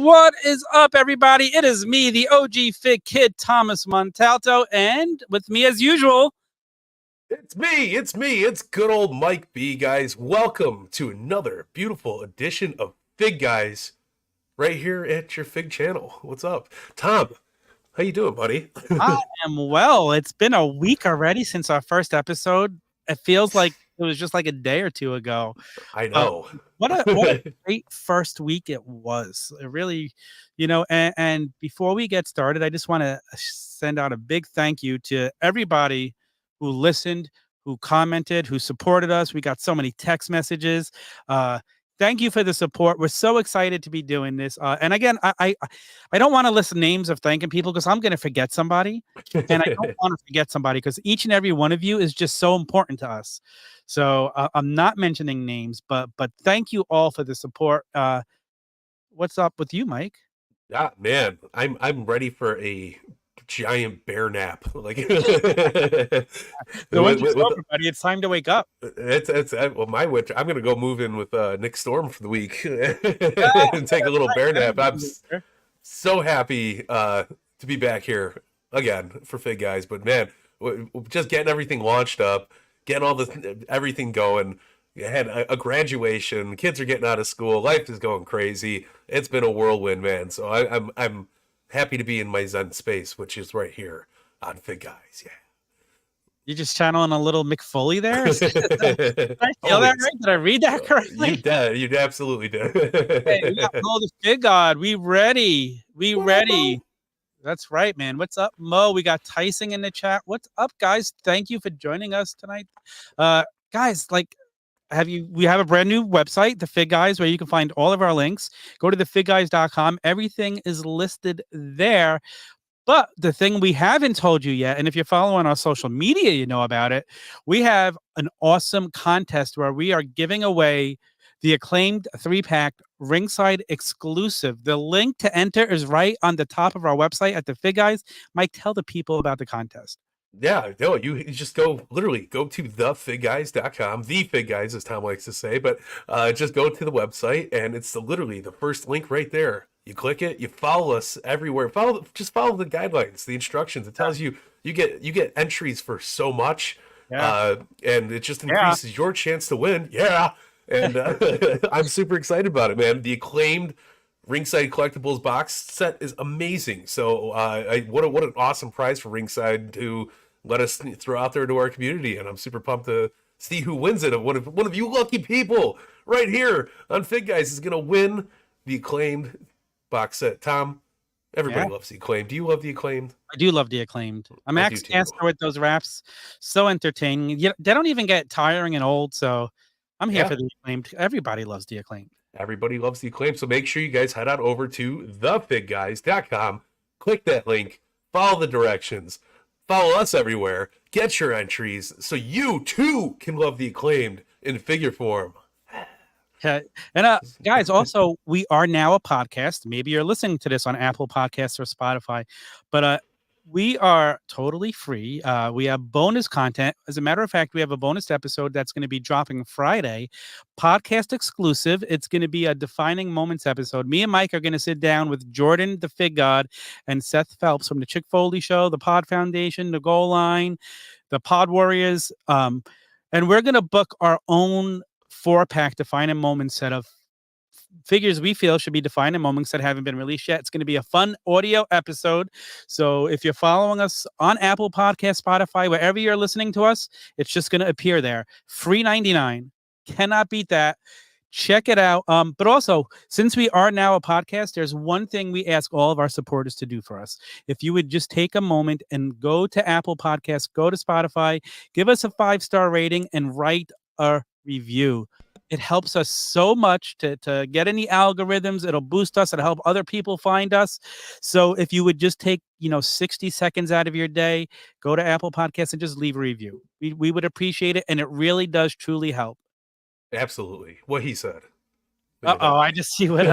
What is up, everybody? It is me, the OG Fig Kid, Thomas Montalto, and with me, as usual, It's me. It's good old Mike B, guys. Welcome to another beautiful edition of Figguys right here at your Fig channel. What's up? Tom, how you doing, buddy? I am well. It's been a week already since our first episode. It feels like it was just like a day or two ago. I know. What a great first week it was. It really, and before we get started, I just want to send out a big thank you to everybody who listened, who commented, who supported us. We got so many text messages. Thank you for the support. We're so excited to be doing this. And again, I don't want to list names of thanking people because I'm going to forget somebody, and I don't want to forget somebody because each and every one of you is just so important to us. So I'm not mentioning names, but thank you all for the support. What's up with you, Mike? Yeah, man, I'm ready for a giant bear nap. Like The winter's over, buddy. It's time to wake up. Well, my winter. I'm gonna go move in with Nick Storm for the week and take a little bear nap. I'm so happy to be back here again for Figguys. But man, just getting everything launched up, getting all everything going. I had a graduation. Kids are getting out of school. Life is going crazy. It's been a whirlwind, man. So I'm happy to be in my Zen space, which is right here on Figguys. Yeah. You're just channeling a little Mick Foley there? Did I feel that right? Did I read that correctly? You did. You absolutely did. Hey, we got Mo the Fig God. We ready. Ready. That's right, man. What's up, Mo? We got Tyson in the chat. What's up, guys? Thank you for joining us tonight. Guys, we have a brand new website, the Figguys, where you can find all of our links. Go to thefigguys.com. Everything is listed there. But the thing we haven't told you yet, and if you're following our social media, you know about it, we have an awesome contest where we are giving away the acclaimed 3-pack ringside exclusive. The link to enter is right on the top of our website at the Figguys. Mike, tell the people about the contest. Yeah, no, you just go to thefigguys.com, the Figguys, as Tom likes to say, but just go to the website, and it's literally the first link right there. You click it, you follow us everywhere. Just follow the guidelines, the instructions. It tells you get entries for so much, and it just increases your chance to win. Yeah, and I'm super excited about it, man. The acclaimed Ringside Collectibles box set is amazing. So what an awesome prize for Ringside to let us throw out there to our community, and I'm super pumped to see who wins it. One of you lucky people right here on Figguys is gonna win the acclaimed box set. Tom, everybody loves the acclaimed. Do you love the acclaimed? I do love the acclaimed. I'm asking with those wraps. So entertaining. They don't even get tiring and old. So I'm here for the acclaimed. Everybody loves the acclaimed. Everybody loves the acclaim, so make sure you guys head on over to thefigguys.com, click that link, follow the directions, follow us everywhere, get your entries, so you too can love the acclaimed in figure form. Okay. And guys, also, we are now a podcast. Maybe you're listening to this on Apple Podcasts or Spotify, but we are totally free. We have bonus content. As a matter of fact, we have a bonus episode that's going to be dropping Friday, podcast exclusive. It's going to be a Defining Moments episode. Me and Mike are going to sit down with Jordan, the Fig God, and Seth Phelps from the Chick Foley Show, the Pod Foundation, the Goal Line, the Pod Warriors. And we're going to book our own 4-pack Defining Moments set of figures we feel should be defining moments that haven't been released yet. It's going to be a fun audio episode. So if you're following us on Apple Podcast, Spotify, wherever you're listening to us, it's just going to appear there. Free 99. Cannot beat that. Check it out. But also, since we are now a podcast, there's one thing we ask all of our supporters to do for us. If you would just take a moment and go to Apple Podcasts, go to Spotify, give us a 5-star rating and write a review. It helps us so much to get in the algorithms. It'll boost us. It'll help other people find us. So if you would just take, 60 seconds out of your day, go to Apple Podcasts and just leave a review. We would appreciate it. And it really does truly help. Absolutely. What he said. I just see what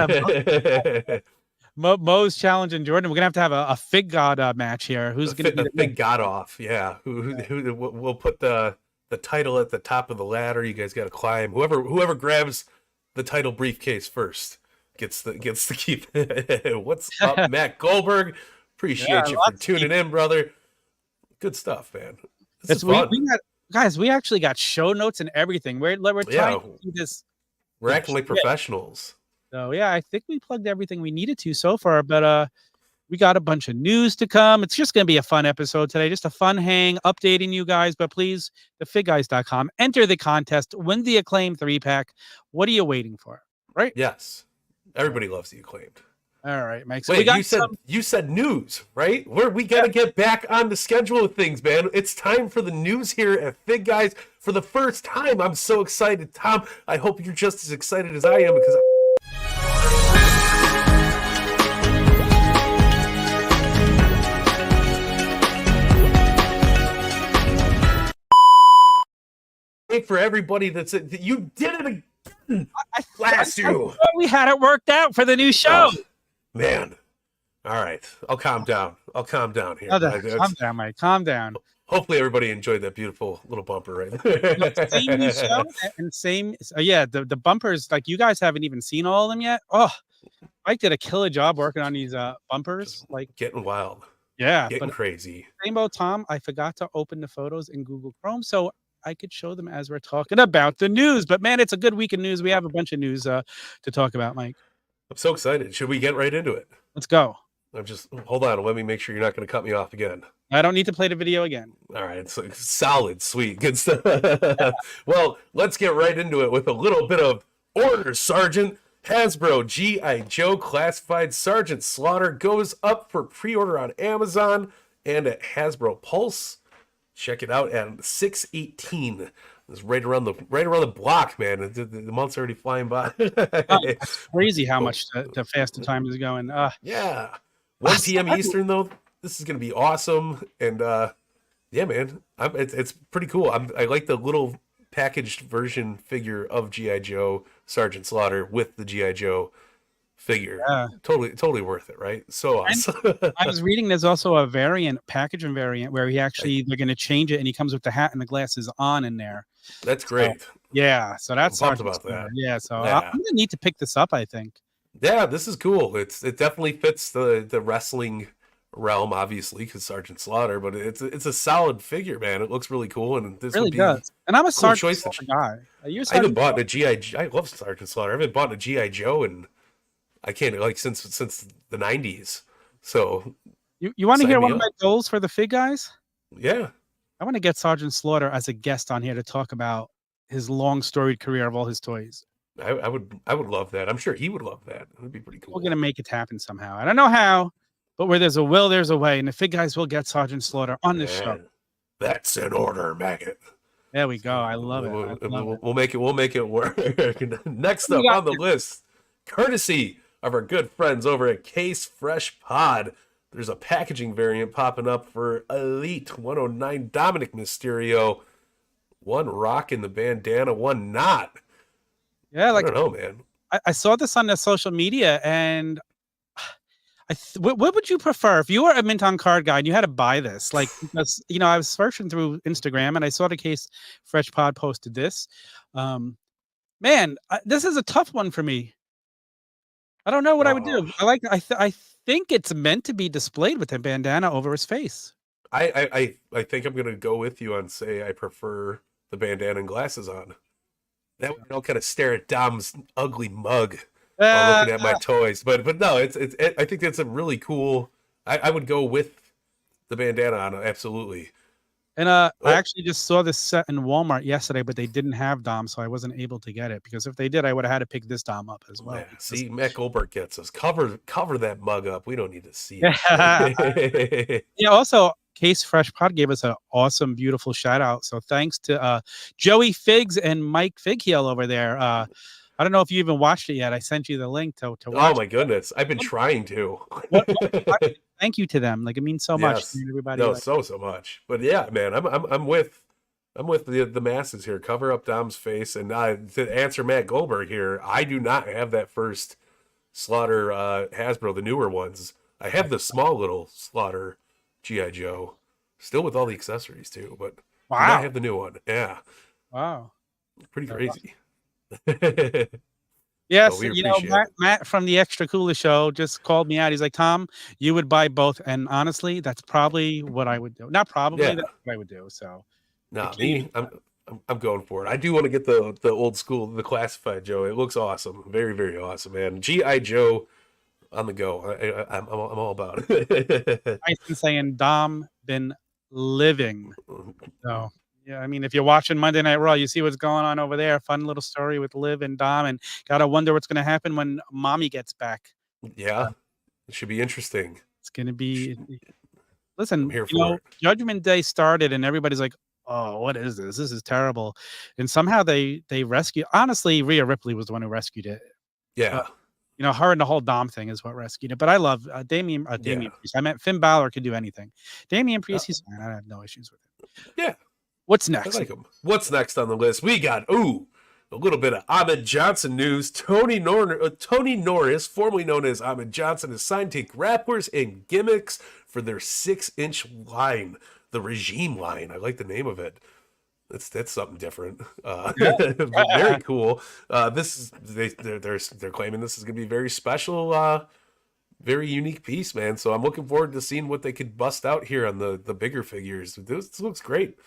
Mo's challenging Jordan. We're going to have a Fig God match here. Who's going to be the Fig God off? Yeah. Who we'll put the title at the top of the ladder. You guys got to climb. Whoever grabs the title briefcase first gets to keep. What's up, Matt Goldberg? Appreciate Yeah, you for tuning in, brother. Good stuff, man. This is fun. We got, guys, we actually got show notes and everything. We're trying to do this. We're acting like professionals. So yeah, I think we plugged everything we needed to so far, but we got a bunch of news to come. It's just going to be a fun episode today, just a fun hang, updating you guys. But please, the Figguys.com, enter the contest, win the Acclaimed 3-pack. What are you waiting for? Right? Yes. Everybody loves the Acclaimed. All right, Mike. So wait, you said news, right? We got to get back on the schedule of things, man. It's time for the news here at Figguys. For the first time, I'm so excited. Tom, I hope you're just as excited as I am because for everybody that you did it again. Blast you. We had it worked out for the new show. Oh, man. All right. I'll calm down here. Calm down, Mike. Calm down. Hopefully everybody enjoyed that beautiful little bumper right there. Same new show and same. Yeah, the bumpers, like you guys haven't even seen all of them yet. Oh, Mike did a killer job working on these bumpers. Like getting wild. Yeah. Getting crazy. Rainbow Tom, I forgot to open the photos in Google Chrome, so I could show them as we're talking about the news. But man, it's a good week of news. We have a bunch of news to talk about, Mike. I'm so excited. Should we get right into it? Let's go. Hold on. Let me make sure you're not going to cut me off again. I don't need to play the video again. All right. So solid, sweet, good stuff. Well, let's get right into it with a little bit of Order, Sergeant. Hasbro G.I. Joe Classified Sergeant Slaughter goes up for pre-order on Amazon and at Hasbro Pulse. Check it out at 6/18. It's right around the block, man. The month's already flying by. It's crazy how much the faster time is going. Yeah. 1 p.m. Eastern, though. This is going to be awesome. And, yeah, man, it's pretty cool. I like the little packaged version figure of G.I. Joe Sergeant Slaughter with the G.I. Joe figure. Yeah. Totally worth it, right? So awesome. I was reading there's also a packaging variant where they're going to change it and he comes with the hat and the glasses on in there. That's great. So, yeah, so that's pumped about that. Yeah, so yeah. I'm going to need to pick this up, I think. Yeah, this is cool. It definitely fits the wrestling realm, obviously, because Sergeant Slaughter, but it's a solid figure, man. It looks really cool, and this really does. And I'm a cool Sergeant Slaughter guy. I haven't bought a GI. I love Sergeant Slaughter. I haven't bought a GI Joe and I can't since the 90s. So you want to hear one of my goals for the Figguys? Yeah, I want to get Sergeant Slaughter as a guest on here to talk about his long storied career of all his toys. I would love that. I'm sure he would love that. It would be pretty cool. We're gonna make it happen somehow. I don't know how, but where there's a will, there's a way. And the Figguys will get Sergeant Slaughter on this show. That's an order, maggot. There we go. I love it. We'll make it work. Next up on the list, courtesy of our good friends over at Case Fresh Pod, there's a packaging variant popping up for Elite 109 Dominic Mysterio. One rocking the bandana, one not. Yeah, I don't know, man. I saw this on the social media, and what would you prefer if you were a mint on card guy and you had to buy this? Like, because I was searching through Instagram and I saw the Case Fresh Pod posted this. Man, this is a tough one for me. I don't know what I would do. I think it's meant to be displayed with a bandana over his face. I think I'm gonna go with you and say I prefer the bandana and glasses on. That way I don't kind of stare at Dom's ugly mug while looking at my toys. But no, I think that's a really cool. I would go with the bandana on, absolutely. And I actually just saw this set in Walmart yesterday, but they didn't have Dom, so I wasn't able to get it. Because if they did, I would have had to pick this Dom up as well. Yeah, see, Matt Goldberg gets us. Cover that mug up. We don't need to see it. Yeah. Also, Case Fresh Pod gave us an awesome, beautiful shout out. So thanks to Joey Figs and Mike Figheel over there. I don't know if you even watched it yet. I sent you the link to watch. Oh my goodness, I've been trying to. Thank you to them. Like, it means so much to everybody. No, so much. But yeah, man, I'm with the masses here. Cover up Dom's face, and to answer Matt Goldberg here, I do not have that first Slaughter Hasbro, the newer ones. I have the small little Slaughter G.I. Joe, still with all the accessories too, but wow, I have the new one. Yeah, wow, pretty crazy. So Yes, we appreciate it. Matt from the Extra Cooler Show just called me out. He's like, Tom, you would buy both. And honestly, that's probably what I would do. Not probably, Yeah. that's what I would do. So I Nah, can't even. me, I'm going for it. I do want to get the old school, the classified Joe. It looks awesome. Very, very awesome, man. GI Joe on the go. I'm all about it. Nice and saying Dom been living. So yeah, I mean, if you're watching Monday Night Raw, you see what's going on over there. Fun little story with Liv and Dom, and gotta wonder what's gonna happen when Mommy gets back. Yeah, it should be interesting. It's gonna be. I'm Listen, here for it. Judgment Day started, and everybody's like, "Oh, what is this? This is terrible." And somehow they rescue. Honestly, Rhea Ripley was the one who rescued it. Uh, Yeah, her and the whole Dom thing is what rescued it. But I love yeah, Damian Priest. I meant Finn Balor could do anything. Damian uh, Priest, he's fine. I have no issues with it. yeah. What's I next? like him. What's next on the list? We got a little bit of Ahmed Johnson news. Tony Norris, formerly known as Ahmed Johnson, is signed to Grapplers and Gimmicks for their 6-inch line, the Regime line. I like the name of it. That's something different. Yeah. But very cool. This is they're claiming this is gonna be a very special, very unique piece, man. So I'm looking forward to seeing what they could bust out here on the bigger figures. This looks great.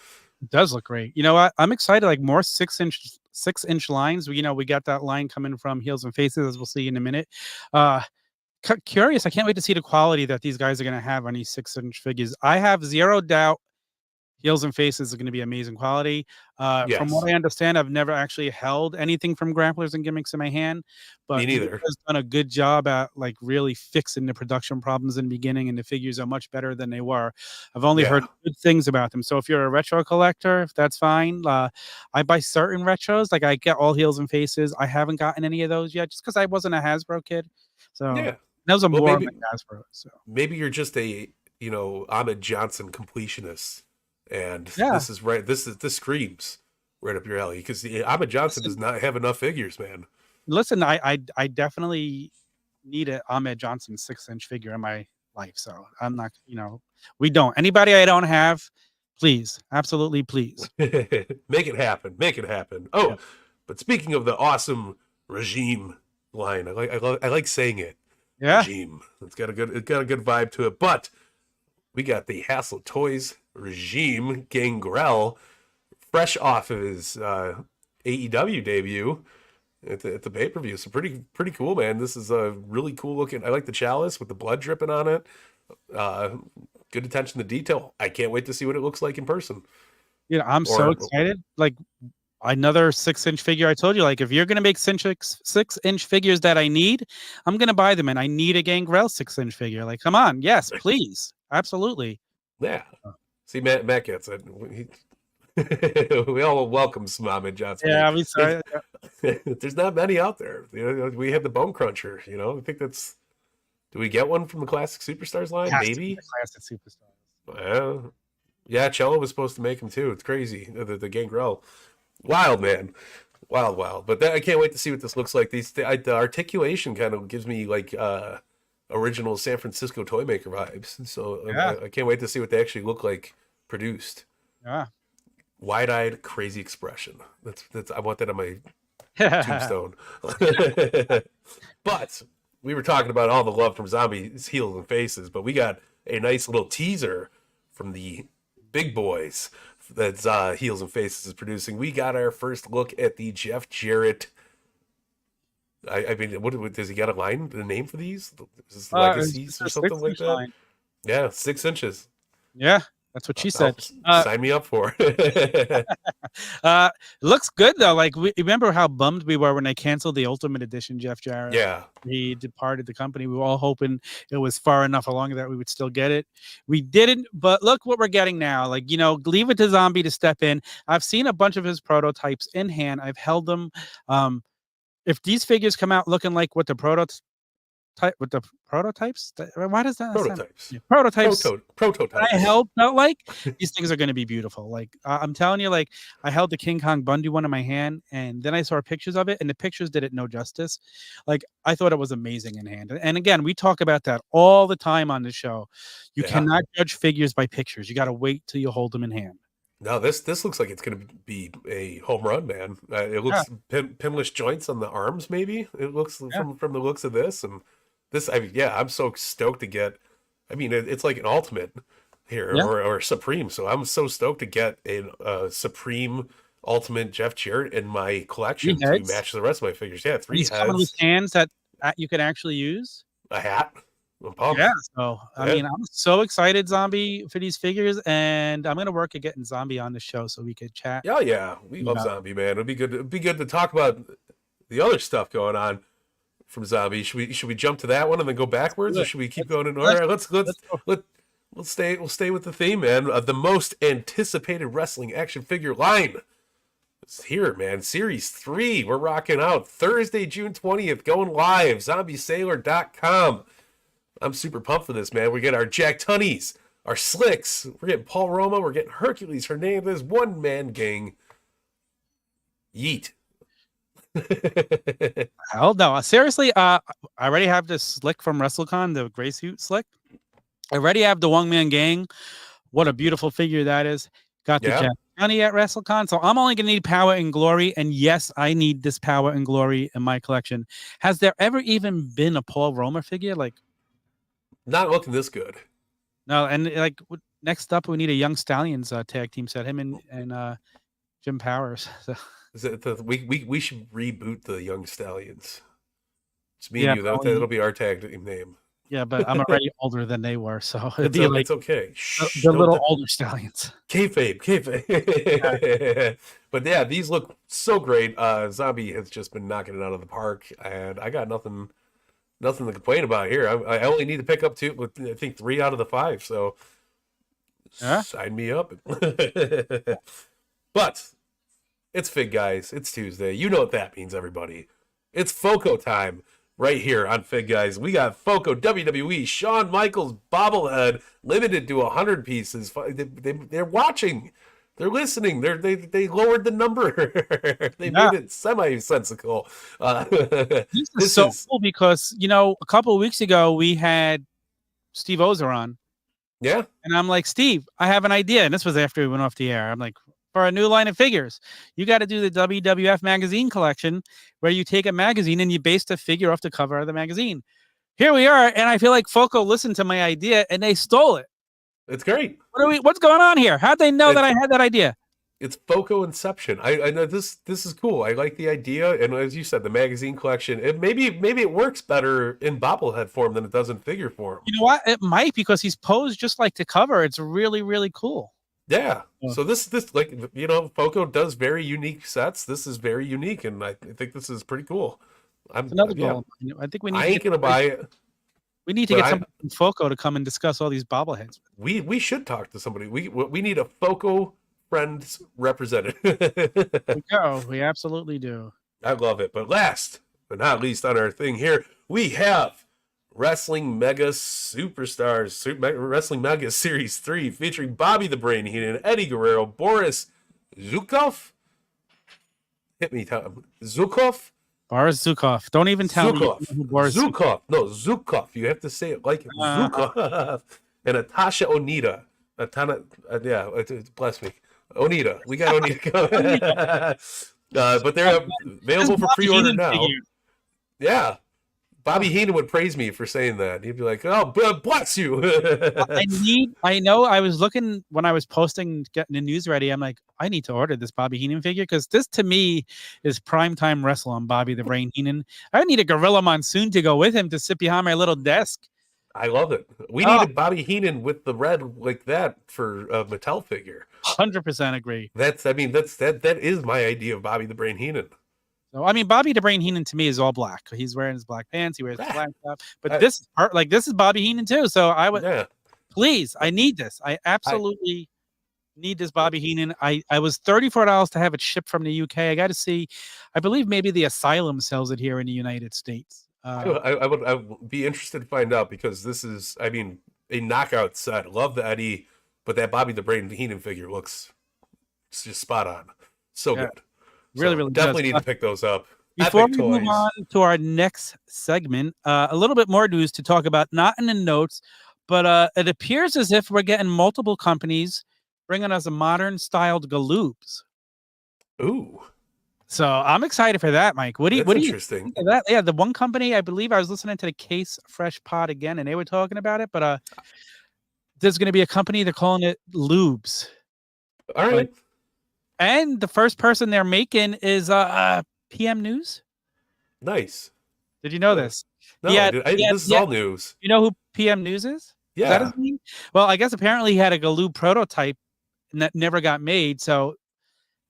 It does look great. You know what? I'm excited. Like more 6-inch lines. We got that line coming from Heels and Faces, as we'll see in a minute. Uh, Curious. I can't wait to see the quality that these guys are going to have on these 6-inch figures. I have zero doubt Heels and Faces are going to be amazing quality. From Yes, what I understand, I've never actually held anything from Grapplers and Gimmicks in my hand, me but Nick neither. has done a good job at like really fixing the production problems in the beginning, and the figures are much better than they were. I've only heard Yeah, good things about them. So if you're a retro collector, if that's fine. I buy certain retros, like I get all Heels and Faces. I haven't gotten any of those yet, just because I wasn't a Hasbro kid. So yeah. those are Well, more of my Hasbro. So maybe you're just a Ahmed Johnson completionist, and yeah. this is right. This screams right up your alley because Ahmed Johnson does not have enough figures, man. Listen, I definitely need a Ahmed Johnson 6-inch figure in my life. So I'm not, we don't. Anybody I don't have, please, absolutely, please. Make it happen. Make it happen. Yeah. Oh, but speaking of the awesome Regime line, I like saying it. Yeah. Regime. It's got a good vibe to it. But we got the Hassle Toys Regime Gangrel, fresh off of his AEW debut at the pay per view. So pretty cool, man. This is a really cool looking. I like the chalice with the blood dripping on it. Uh, Good attention to detail. I can't wait to see what it looks like in person. I'm so excited. Like another 6-inch figure. I told you, like, if you're gonna make 6-inch figures that I need, I'm gonna buy them. And I need a Gangrel 6-inch figure. Like, come on, yes, please, absolutely. Yeah. See, Matt gets it. We all welcome some Ahmed Johnson. Yeah, we sorry. There's not many out there. We have the Bone Cruncher. I think that's. Do we get one from the Classic Superstars line? Maybe. Classic Superstars. Yeah, Cello was supposed to make them too. It's crazy. The Gangrel, wild man, wild. But I can't wait to see what this looks like. The articulation kind of gives me like original San Francisco toy maker vibes. So Yeah. I can't wait to see what they actually look like produced. Yeah. Wide-eyed, crazy expression. That's I want that on my Yeah. tombstone. But we were talking about all the love from Zombies, Heels, and Faces, but we got a nice little teaser from the big boys that Heels and Faces is producing. We got our first look at the Jeff Jarrett. I mean, what does he got a name for these? Is this Legacies or something like that? Line. Yeah, 6 inches. Yeah, that's what she said. Sign me up for. Looks good though. Like, remember how bummed we were when they canceled the Ultimate Edition Jeff Jarrett? Yeah. He departed the company. We were all hoping it was far enough along that we would still get it. We didn't, but look what we're getting now. Like, leave it to Zombie to step in. I've seen a bunch of his prototypes in hand. I've held them. If these figures come out looking like what the prototypes, why does that Prototypes? Prototypes. Prototypes. I held felt like these things are going to be beautiful. Like, I'm telling you, like, I held the King Kong Bundy one in my hand, and then I saw pictures of it, and the pictures did it no justice. Like, I thought it was amazing in hand. And again, we talk about that all the time on the show. You cannot judge figures by pictures. You got to wait till you hold them in hand. No, this looks like it's going to be a home run, man. It Yeah, looks pinless joints on the arms, maybe. It looks yeah, from the looks of this, and this. I mean, yeah, I'm so stoked to get. I mean, it's like an ultimate here yeah. or supreme. So I'm so stoked to get a supreme ultimate Jeff Jarrett in my Three collection to heads. match the rest of my figures. Yeah, And three these coming with heads, hands that you could actually use. a hat. I'm Yeah, pumped. so, I Yeah, mean, I'm so excited, Zombie, for these figures, and I'm gonna work at getting Zombie on the show so we could chat yeah, yeah. We love about. Zombie, man. It'd be good. It'd be good to talk about the other stuff going on from Zombie. Should we jump to that one and then go backwards, or Let's should we keep let's going in let's order? Let's let's let's go. let we'll stay with the theme, man. The most anticipated wrestling action figure line. It's here, man. Series 3. We're rocking out Thursday, June 20th, going live. ZombieSailor.com. I'm super pumped for this, man. We get our Jack Tunnies, our Slicks. We're getting Paul Roma. We're getting Hercules Hernandez. One man gang. Yeet. Hell no. Seriously, I already have this Slick from WrestleCon, the gray suit Slick. I already have the One Man Gang. What a beautiful figure that is. Got the Yeah. Jack Tunney at WrestleCon. So I'm only going to need Power and Glory. And yes, I need this Power and Glory in my collection. Has there ever even been a Paul Roma figure? Like, Not looking this good. no. And like, next up, we need a Young Stallions tag team set. Him and Jim Powers. So, Is it we should reboot the Young Stallions. It's me yeah, and you. That'll be our tag team name. yeah, but I'm already older than they were. So it'd be like It's okay. Shh, the little older Stallions. kayfabe. But yeah, these look so great. Zombie has just been knocking it out of the park, and I got nothing to complain about here. I only need to pick up two, with I think 3 out of the 5. So Yeah. sign me up. But it's Figguys. It's Tuesday. You know what that means, everybody. It's Foco time right here on Figguys. We got Foco WWE Shawn Michaels bobblehead limited to 100 pieces. They're watching. They're listening. They lowered the number. They made it semi-sensical. This is so cool because, a couple of weeks ago we had Steve Ozer on. Yeah. And I'm like, Steve, I have an idea. And this was after we went off the air. I'm like, for a new line of figures, you got to do the WWF magazine collection where you take a magazine and you base the figure off the cover of the magazine. Here we are. And I feel like Foco listened to my idea and they stole it. It's great. What's going on here? How'd they know that I had that idea? It's Foco Inception. I know this is cool. I like the idea, and as you said, the magazine collection. Maybe it works better in bobblehead form than it does in figure form. You know what? It might, because he's posed just like the cover. It's really, really cool. Yeah. So this like, Foco does very unique sets. This is very unique, and I think this is pretty cool. It's another goal. I think we need. I ain't gonna buy it. We need to get somebody from Foco to come and discuss all these bobbleheads. We should talk to somebody. We need a Foco Friends representative. We go. We absolutely do. I love it. But last but not least on our thing here, we have Wrestling Mega Superstars, Wrestling Mega Series 3, featuring Bobby the Brain Heenan, Eddie Guerrero, Boris Zukov. Hit me, Tom. Zukov? Boris Zukov. Don't even tell me who Boris Zukov. No, Zukov. You have to say it like Zukov. And Natasha Onita. Bless me. Onita. We got Onita. But they're available for pre-order now. Figure. Yeah. Bobby Heenan would praise me for saying that. He'd be like, "Oh, bless you." I know. I was looking when I was posting, getting the news ready. I'm like, I need to order this Bobby Heenan figure, because this to me is primetime wrestle on Bobby the Brain Heenan. I need a Gorilla Monsoon to go with him to sit behind my little desk. I love it. We needed Bobby Heenan with the red like that for a Mattel figure. 100% agree. That is my idea of Bobby the Brain Heenan. So Bobby the Brain Heenan to me is all black. He's wearing his black pants. He wears his black stuff. But this is Bobby Heenan too. So I would please. I need this. I absolutely need this Bobby Heenan. I was $34 to have it shipped from the UK. I got to see. I believe maybe the Asylum sells it here in the United States. I would be interested to find out, because this is, a knockout set. Love the Eddie, but that Bobby the Brain Heenan figure looks just spot on. So good. Really definitely need to pick those up. Before we move on to our next segment, a little bit more news to talk about, not in the notes, but it appears as if we're getting multiple companies bringing us a modern styled Galoobs. Ooh. So I'm excited for that, Mike. What do you interesting. think of that? Yeah, the one company, I believe I was listening to the Case Fresh Pod again, and they were talking about it, but there's going to be a company, they're calling it Lubes. All right. And the first person they're making is PM News. Nice. Did you know this? No, this is all news. You know who PM News is? Yeah. Is that his name? Well, I guess apparently he had a Galoob prototype and that never got made, so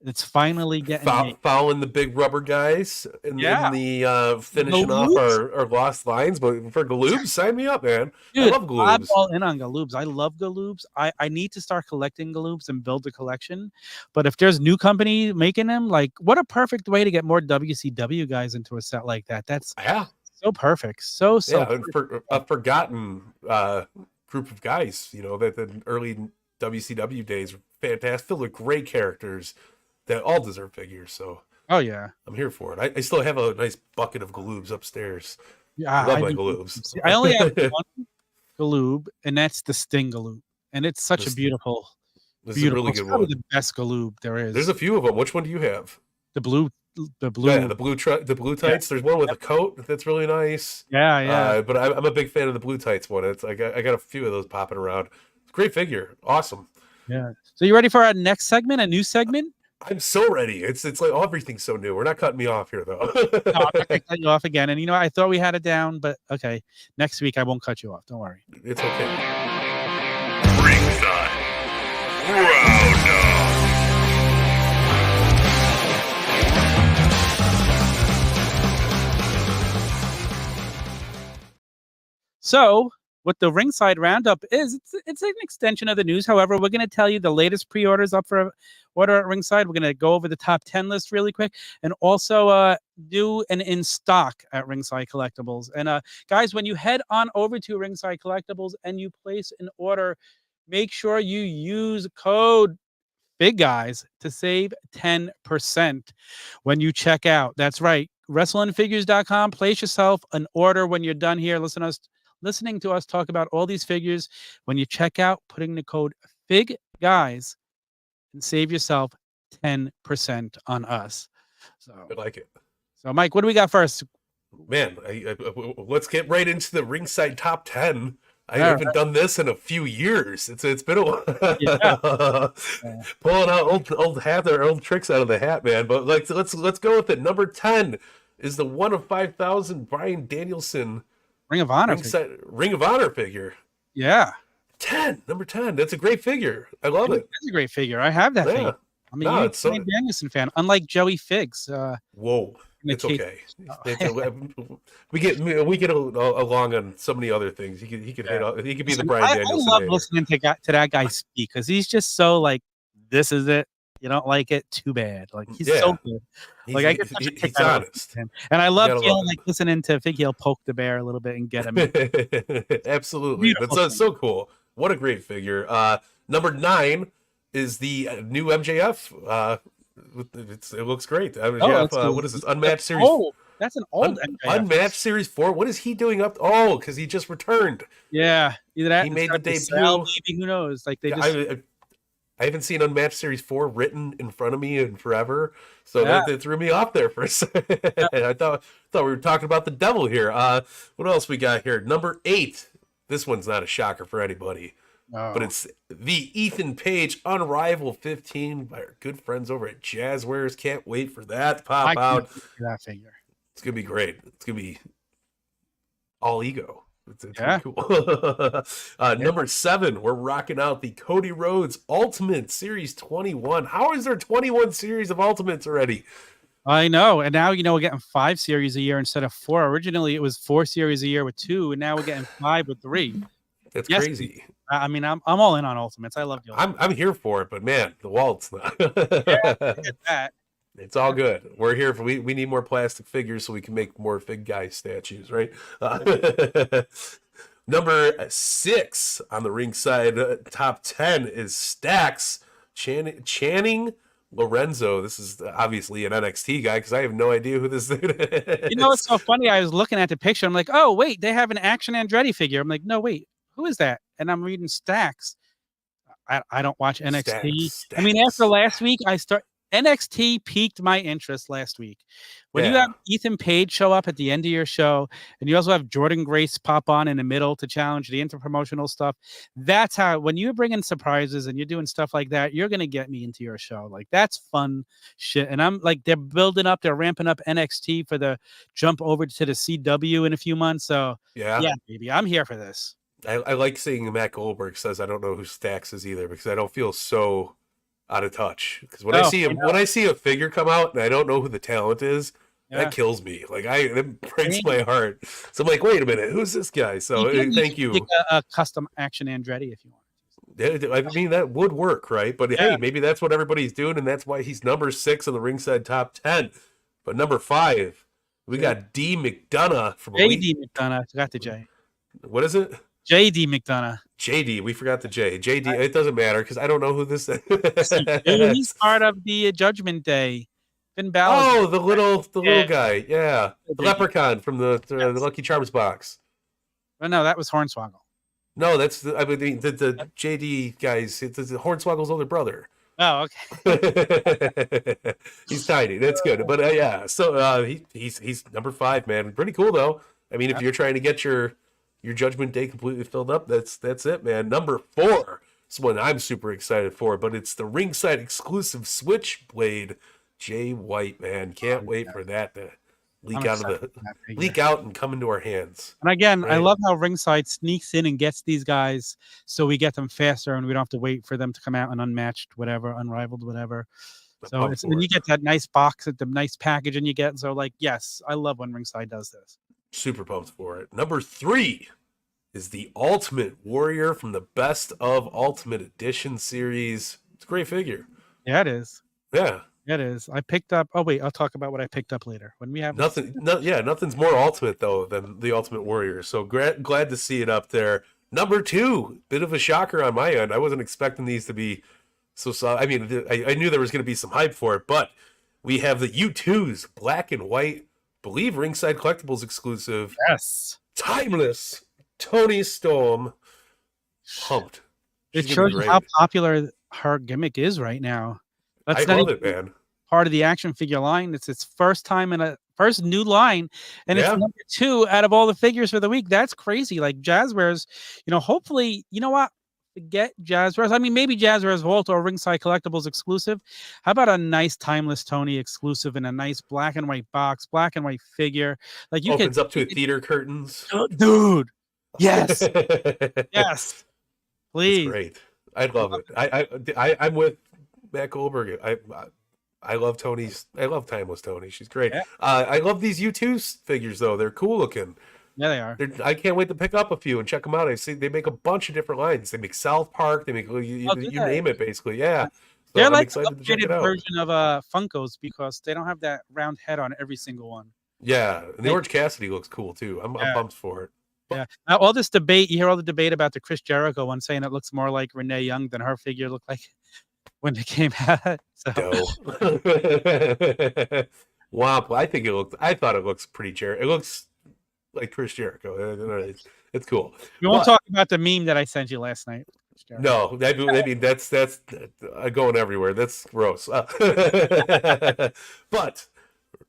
it's finally getting made. Following the big rubber guys in the finishing off our lost lines. But for Galoobs, sign me up, man. Dude, I love Galoobs. I'm all in on Galoobs. I love Galoobs. I need to start collecting Galoobs and build a collection. But if there's new company making them, like, what a perfect way to get more WCW guys into a set like that. That's so perfect. So perfect. For a forgotten group of guys, you know, that the early WCW days were fantastic, filled with great characters that all deserve figures. So I'm here for it. I still have a nice bucket of Galoobs upstairs. Yeah, I love my Galoobs. I only have one Galoob, and that's the Sting Galoob, and it's such a beautiful. This is a really good one. The best Galoob there is. There's a few of them. Which one do you have? The blue. Yeah, the blue tights. Yeah. There's one with a coat that's really nice. Yeah. But I'm a big fan of the blue tights one. It's I got a few of those popping around. Great figure. Awesome. Yeah. So you ready for our next segment? A new segment? I'm so ready. It's like everything's so new. We're not cutting me off here, though. No, I'm not gonna cut you off again. And you know, I thought we had it down, but okay. Next week I won't cut you off. Don't worry. It's okay. Ringside Roundup. So what the Ringside Roundup is, it's an extension of the news. However, we're going to tell you the latest pre-orders up for order at Ringside. We're going to go over the top 10 list really quick and also do an in stock at Ringside Collectibles. And guys, when you head on over to Ringside Collectibles and you place an order, make sure you use code Figguys to save 10% when you check out. That's right. WrestlingFigures.com. Place yourself an order when you're done here. Listening to us talk about all these figures. When you check out, putting the code Figguys and save yourself 10% on us. So I like it. So Mike, what do we got first? Man, let's get right into the Ringside top 10. I haven't done this in a few years. It's been a while. Pulling out old tricks out of the hat, man. But let's go with it. Number 10 is the 1 of 5,000 Bryan Danielson Ring of Honor figure. Yeah. Number 10. That's a great figure. I love it. That's a great figure. I have that figure. I mean, you're a Bryan Danielson fan, unlike Joey Figs. Whoa. It's okay. We get along on so many other things. He could be the Bryan Danielson. I love listening to that guy speak because he's just so like, this is it. You don't like it? Too bad. Like he's so good. Like I get such a kick out of him, and I love feeling like listening to Fig. He'll poke the bear a little bit and get him. Absolutely, that's so cool. What a great figure. Number 9 is the new MJF. It looks great. What is this? Unmatched series. Oh, that's an old MJF. Unmatched series 4. What is he doing up? Oh, because he just returned. Yeah, either that. He made the debut. Maybe, who knows? Like they just. I haven't seen Unmatched Series 4 written in front of me in forever, so that threw me off there for a second. I thought we were talking about the devil here. What else we got here? Number 8. This one's not a shocker for anybody, but it's the Ethan Page Unrivaled 15 by our good friends over at Jazwares. Can't wait for that to pop out. That figure. It's gonna be great. It's gonna be all ego. It's really cool. Number 7, we're rocking out the Cody Rhodes Ultimate Series 21. How is there 21 series of Ultimates already? I know. And now, we're getting 5 series a year instead of 4. Originally, it was 4 series a year with 2, and now we're getting 5 with 3. That's crazy. I mean, I'm all in on Ultimates. I love the Ultimates. I'm here for it, but man, the Walt's not. That. It's all good. We're here for we need more plastic figures so we can make more Figguys statues, right? Number 6 on the Ringside top 10 is Stacks Channing Lorenzo. This is obviously an NXT guy because I have no idea who this dude is. It's so funny. I was looking at the picture. I'm like, oh wait, they have an Action Andretti figure. I'm like, no wait, who is that? And I'm reading Stacks. I don't watch NXT. Stats. I mean, after last week, NXT piqued my interest last week. When you have Ethan Page show up at the end of your show, and you also have Jordan Grace pop on in the middle to challenge the interpromotional stuff, that's how, when you bring in surprises and you're doing stuff like that, you're going to get me into your show. Like, that's fun shit. And I'm like, they're ramping up NXT for the jump over to the CW in a few months. So, yeah, baby, I'm here for this. I like seeing Matt Goldberg says, I don't know who Stax is either, because I don't feel so out of touch. Because when I see a figure come out and I don't know who the talent is, that kills me. Like, it breaks my heart. So I'm like, wait a minute, who's this guy? So thank you. A custom Action Andretti if you want. I mean, that would work, right? But hey, maybe that's what everybody's doing, and that's why he's number 6 on the Ringside Top 10. But number 5, we got D. McDonough from J.D. McDonough. I forgot the J. What is it? J.D. McDonough. JD, we forgot the J. JD, it doesn't matter because I don't know who this is. Dude, he's part of the Judgment Day. Finn Balor. Oh, the little guy. Yeah. The leprechaun from the Lucky Charms box. Oh, no, that was Hornswoggle. No, that's the JD guys. It's the Hornswoggle's older brother. Oh, okay. He's tiny. That's good. But yeah, so he's number 5, man. Pretty cool though. I mean, if you're trying to get your Judgment Day completely filled up, that's it, man. Number 4 is one I'm super excited for, but it's the ringside exclusive Switchblade Jay White, man. Can't wait for that to leak out and come into our hands. And again, right? I love how ringside sneaks in and gets these guys so we get them faster and we don't have to wait for them to come out and unmatched, whatever, unrivaled, whatever. So and you get that nice box at the nice package and you get, so like, yes, I love when ringside does this. Super pumped for it. Number 3 is the Ultimate Warrior from the Best of Ultimate Edition series. It's a great figure. Yeah, it is. Yeah. It is. I picked up. Oh wait, I'll talk about what I picked up later when we have nothing's more ultimate though than the Ultimate Warrior. So glad to see it up there. Number 2, bit of a shocker on my end. I wasn't expecting these to be so. I mean, I knew there was going to be some hype for it, but we have the U2's black and white. Believe Ringside Collectibles exclusive. Yes. Timeless Tony Storm. Pumped. It shows you how popular her gimmick is right now. I love it, man. Part of the action figure line. It's its first time in a first new line, and it's number 2 out of all the figures for the week. That's crazy. Like Jazwares, hopefully, you know what? Forget Jazwares. I mean, maybe Jazwares Vault or Ringside Collectibles exclusive. How about a nice Timeless Tony exclusive in a nice black and white box, black and white figure? Like you opens up to theater curtains. Dude. Yes. Yes. Please. That's great. I love it. I'm with Matt Goldberg. I love Tony's. I love Timeless Tony. She's great. Yeah. I love these U2 figures though. They're cool looking. Yeah, they are. I can't wait to pick up a few and check them out. I see they make a bunch of different lines. They make South Park. They make you name it basically. Yeah. So they're I'm like excited an to check it upgraded out. version of Funkos because they don't have that round head on every single one. Yeah, and the Orange Cassidy looks cool too. I'm pumped for it. Yeah. Now, all this debate, you hear all the debate about the Chris Jericho one saying it looks more like Renee Young than her figure looked like when it came out. So. Wow, I thought it looks pretty Jericho. It looks like Chris Jericho. It's cool. We won't talk about the meme that I sent you last night. No, I mean that's going everywhere. That's gross. But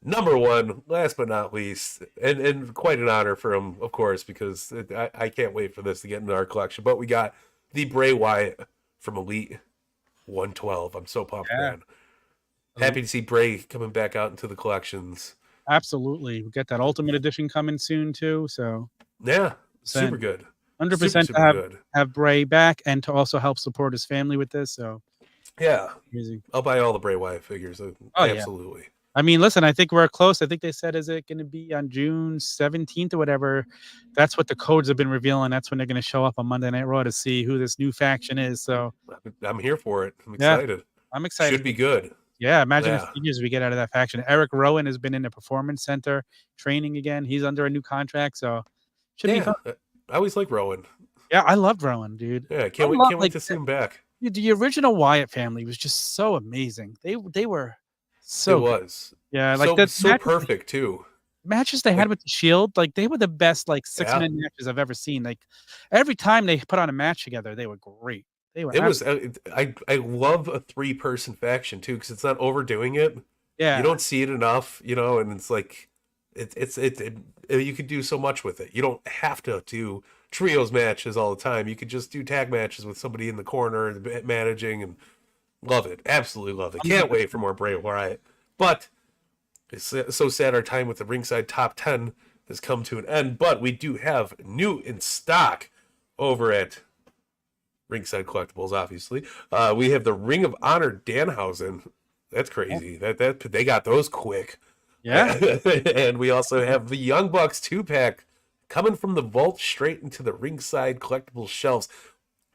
number 1, last but not least, and quite an honor for him, of course, because I can't wait for this to get into our collection. But we got the Bray Wyatt from Elite 112. I'm so pumped, man. Happy to see Bray coming back out into the collections. Absolutely. We got that Ultimate Edition coming soon too. So yeah, super good. 100% to have Bray back and to also help support his family with this. So yeah, amazing. I'll buy all the Bray Wyatt figures. Absolutely. Yeah. I mean, listen, I think we're close. I think they said, is it going to be on June 17th or whatever? That's what the codes have been revealing. That's when they're going to show up on Monday Night Raw to see who this new faction is. So I'm here for it. I'm excited. Yeah, I'm excited. Should be good. Yeah, imagine the figures we get out of that faction. Eric Rowan has been in the Performance Center training again. He's under a new contract, so should be fun. I always like Rowan. Yeah, I loved Rowan, dude. Yeah, can't wait to see him back. The original Wyatt family was just so amazing. They were so it was. Yeah, like so perfect too. Matches they had with the Shield, like they were the best 6-man matches I've ever seen. Like every time they put on a match together, they were great. They were. It was. I love a 3-person faction too because it's not overdoing it. Yeah. You don't see it enough, and it's like you could do so much with it. You don't have to do trios matches all the time. You could just do tag matches with somebody in the corner managing, and love it. Absolutely love it. Can't wait for more Bray Wyatt. But it's so sad our time with the Ringside Top 10 has come to an end. But we do have new in stock over at Ringside Collectibles, obviously. We have the Ring of Honor Danhausen. That's crazy. That they got those quick. Yeah. And we also have the Young Bucks 2-pack coming from the vault straight into the Ringside Collectibles shelves.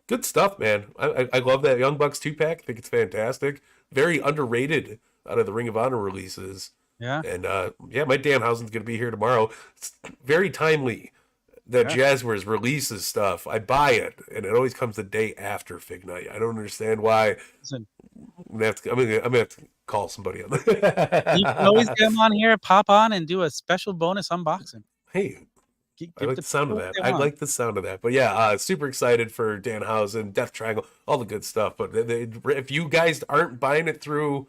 Good stuff, man. I love that Young Bucks 2-pack. I think it's fantastic. Very underrated out of the Ring of Honor releases. Yeah. And my Danhausen's going to be here tomorrow. It's very timely that Jazwares releases stuff. I buy it, and it always comes the day after Fig Night. I don't understand why. Listen, I'm gonna have to call somebody on that. you can always get them on here, pop on, and do a special bonus unboxing. Hey, I like the sound of that. I like the sound of that. But yeah, super excited for Danhausen, Death Triangle, all the good stuff. But if you guys aren't buying it through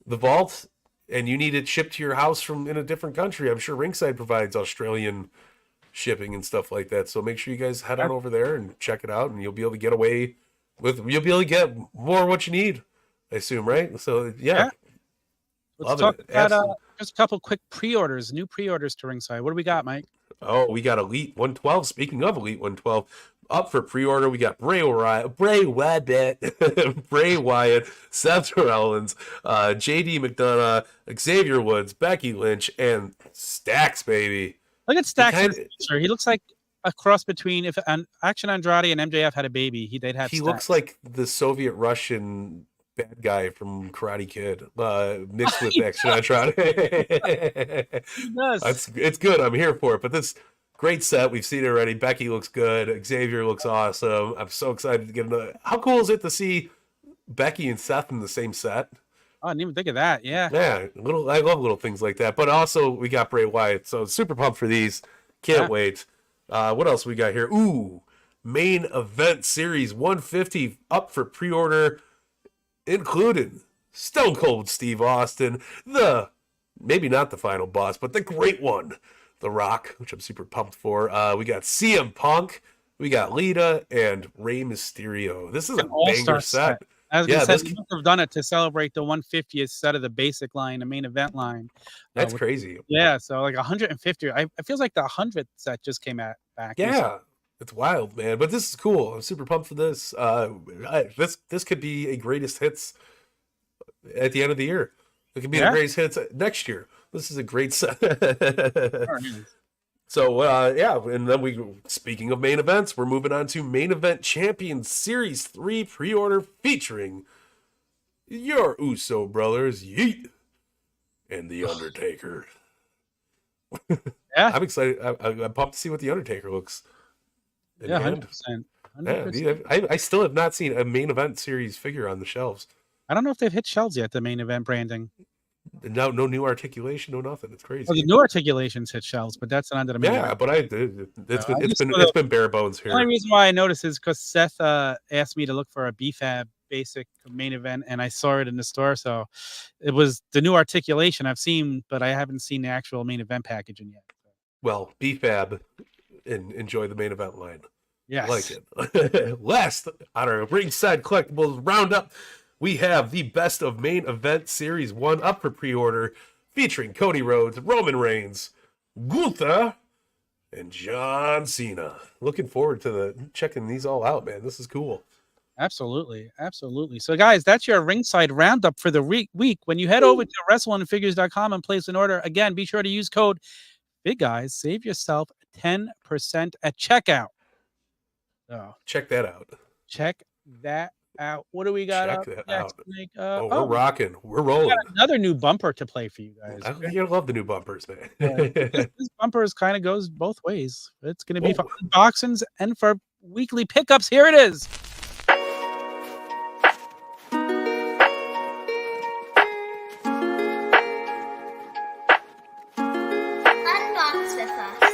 the vault and you need it shipped to your house from in a different country, I'm sure Ringside provides Australian shipping and stuff like that. So make sure you guys head on over there and check it out, and you'll be able to get away with. You'll be able to get more what you need, I assume, right? So yeah. Let's talk about just a couple quick pre-orders, new pre-orders to Ringside. What do we got, Mike? Oh, we got Elite 112. Speaking of Elite 112, up for pre-order, we got Bray Wyatt, Bray Wyatt, Seth Rollins, JD McDonough, Xavier Woods, Becky Lynch, and Stax, baby. Look at Stax. He looks like a cross between if Action Andrade and MJF had a baby. They'd have. He Stax. looks like the Soviet Russian bad guy from Karate Kid, mixed with Action Andrade. He does. It's good. I'm here for it. But this great set. We've seen it already. Becky looks good. Xavier looks awesome. I'm so excited to get another. How cool is it to see Becky and Seth in the same set? Oh, I didn't even think of that. Yeah. Yeah. I love little things like that. But also, we got Bray Wyatt. So super pumped for these. Can't wait. What else we got here? Ooh, main event series 150 up for pre-order, including Stone Cold Steve Austin, maybe not the final boss, but the great one, The Rock, which I'm super pumped for. We got CM Punk, we got Lita, and Rey Mysterio. This is a banger set. I was going to say, we must have done it to celebrate the 150th set of the basic line, the main event line. That's crazy. Yeah, so like 150. It feels like the 100th set just came back. Yeah, it's wild, man. But this is cool. I'm super pumped for this. This could be a greatest hits at the end of the year. It could be the greatest hits next year. This is a great set. So, and then speaking of main events, we're moving on to Main Event Champions Series 3 pre-order featuring your Uso brothers, Yeet and The Undertaker. Yeah. I'm excited. I'm pumped to see what The Undertaker looks. 100%. Yeah, I still have not seen a Main Event Series figure on the shelves. I don't know if they've hit shelves yet, the main event branding. No new articulation, no nothing. It's crazy. Well, the new articulations hit shelves, but that's not under the main event. But it's been bare bones here. The only reason why I noticed is because Seth asked me to look for a BFAB basic main event, and I saw it in the store. So it was the new articulation I've seen, but I haven't seen the actual main event packaging yet. Well, BFAB and enjoy the main event line. Yes. I like it. Last on our Ringside Collectibles roundup, we have the Best of Main Event Series 1 up for pre-order, featuring Cody Rhodes, Roman Reigns, Gunther, and John Cena. Looking forward to checking these all out, man. This is cool. Absolutely. So, guys, that's your Ringside roundup for the week. When you head over to WrestlingFigures.com and place an order, again, be sure to use code Figguys. Save yourself 10% at checkout. So, check that out. What do we got? Check that out. We're rocking. We're rolling. We got another new bumper to play for you guys. You love the new bumpers, man. This bumper kind of goes both ways. It's going to be for unboxings and for weekly pickups. Here it is. Unbox with us.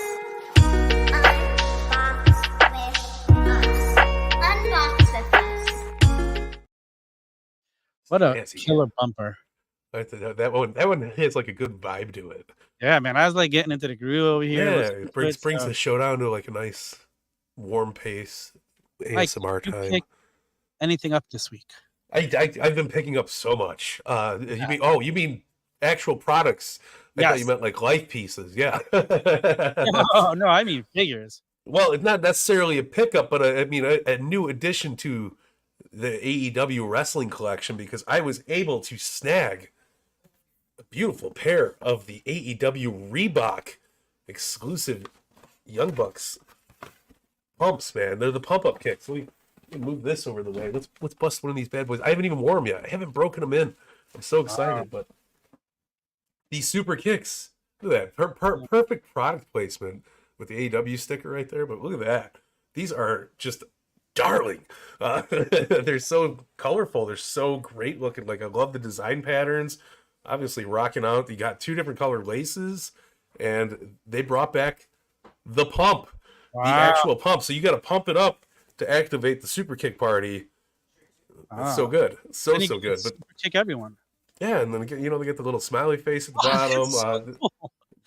Unbox with us. What a fancy. killer bumper. That one has like a good vibe to it. Yeah, man. I was like getting into the groove over here. Yeah, listening it to brings so- the showdown to like a nice warm pace. Mike, ASMR did you time. pick anything up this week? I've been picking up so much. You mean actual products? I thought you Yes. meant like life pieces. Yeah. No, I mean figures. Well, it's not necessarily a pickup, but I mean a new addition to the AEW wrestling collection because I was able to snag a beautiful pair of the AEW Reebok exclusive Young Bucks pumps, man. They're the pump up kicks. Let me move this over the way. Let's bust one of these bad boys. I haven't even worn them yet. I haven't broken them in. I'm so excited, but these super kicks. Look at that. Perfect product placement with the AEW sticker right there. But look at that. These are just darling. They're so colorful. They're so great looking. Like I love the design patterns. Obviously rocking out. You got 2 different colored laces, and they brought back the pump, the actual pump. So you got to pump it up to activate the super kick party. It's so good. So good. But kick everyone. yeah, and then they get the little smiley face at the bottom.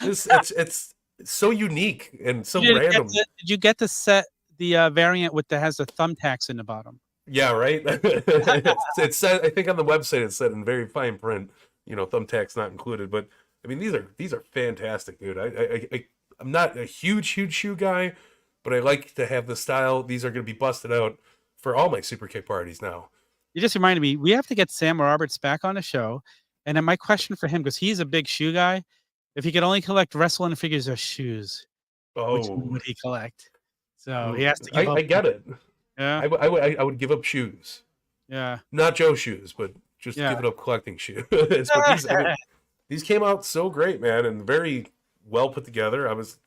It's so unique and so random. Did you get to set the variant with has the thumbtacks in the bottom? Yeah, right. It said, I think on the website it said in very fine print, thumbtacks not included. But I mean, these are fantastic, dude. I'm not a huge shoe guy, but I like to have the style. These are going to be busted out for all my super kick parties now. You just reminded me, we have to get Sam Roberts back on the show. And then my question for him, because he's a big shoe guy, if he could only collect wrestling figures or shoes, which one would he collect? So he has to give up. I get it. Yeah. I would give up shoes. Yeah. Not Joe's shoes, but just give it up collecting shoes. But these came out so great, man, and very well put together. I was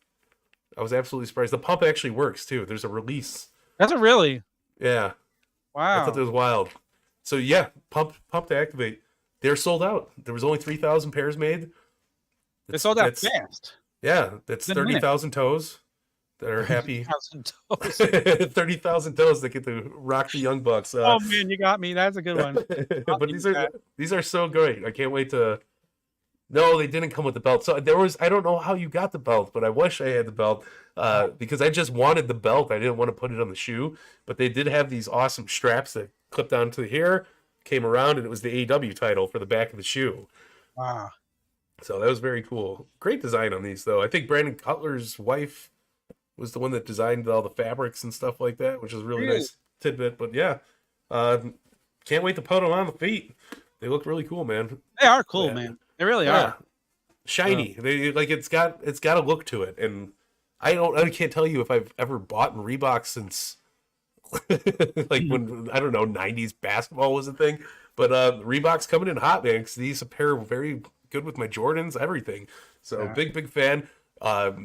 absolutely surprised. The pump actually works too. There's a release. That's a really. Yeah. Wow. I thought that was wild. So yeah, pump to activate. They're sold out. There was only 3,000 pairs made. They sold out fast. Yeah, that's 30,000 toes that are happy. 30,000 toes that get to rock the Young Bucks. Oh man, you got me. That's a good one. But these are so great. I can't wait to. No, they didn't come with the belt. So I don't know how you got the belt, but I wish I had the belt because I just wanted the belt. I didn't want to put it on the shoe, but they did have these awesome straps that clipped onto here, came around, and it was the AEW title for the back of the shoe. Wow. So that was very cool. Great design on these, though. I think Brandon Cutler's wife was the one that designed all the fabrics and stuff like that, which is a really nice tidbit. But yeah, can't wait to put them on the feet. They look really cool, man. They are cool, man. They really are. Shiny. They like it's got a look to it, and I can't tell you if I've ever bought in Reebok since like when I don't know 90s basketball was a thing. But Reebok's coming in hot, man. Because these pair very good with my Jordans, everything. So big fan. I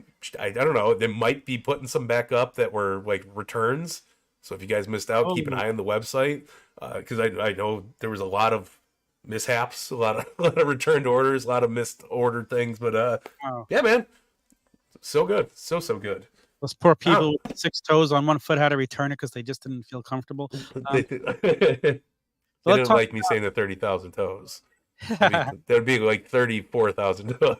don't know. They might be putting some back up that were like returns. So if you guys missed out, keep an eye on the website because I know there was a lot of mishaps, a lot of returned orders, a lot of missed ordered things. But yeah, man, so good, so good. Those poor people with 6 toes on one foot had to return it because they just didn't feel comfortable. They didn't like me saying the 30,000 toes. That would be like 34,000 toes.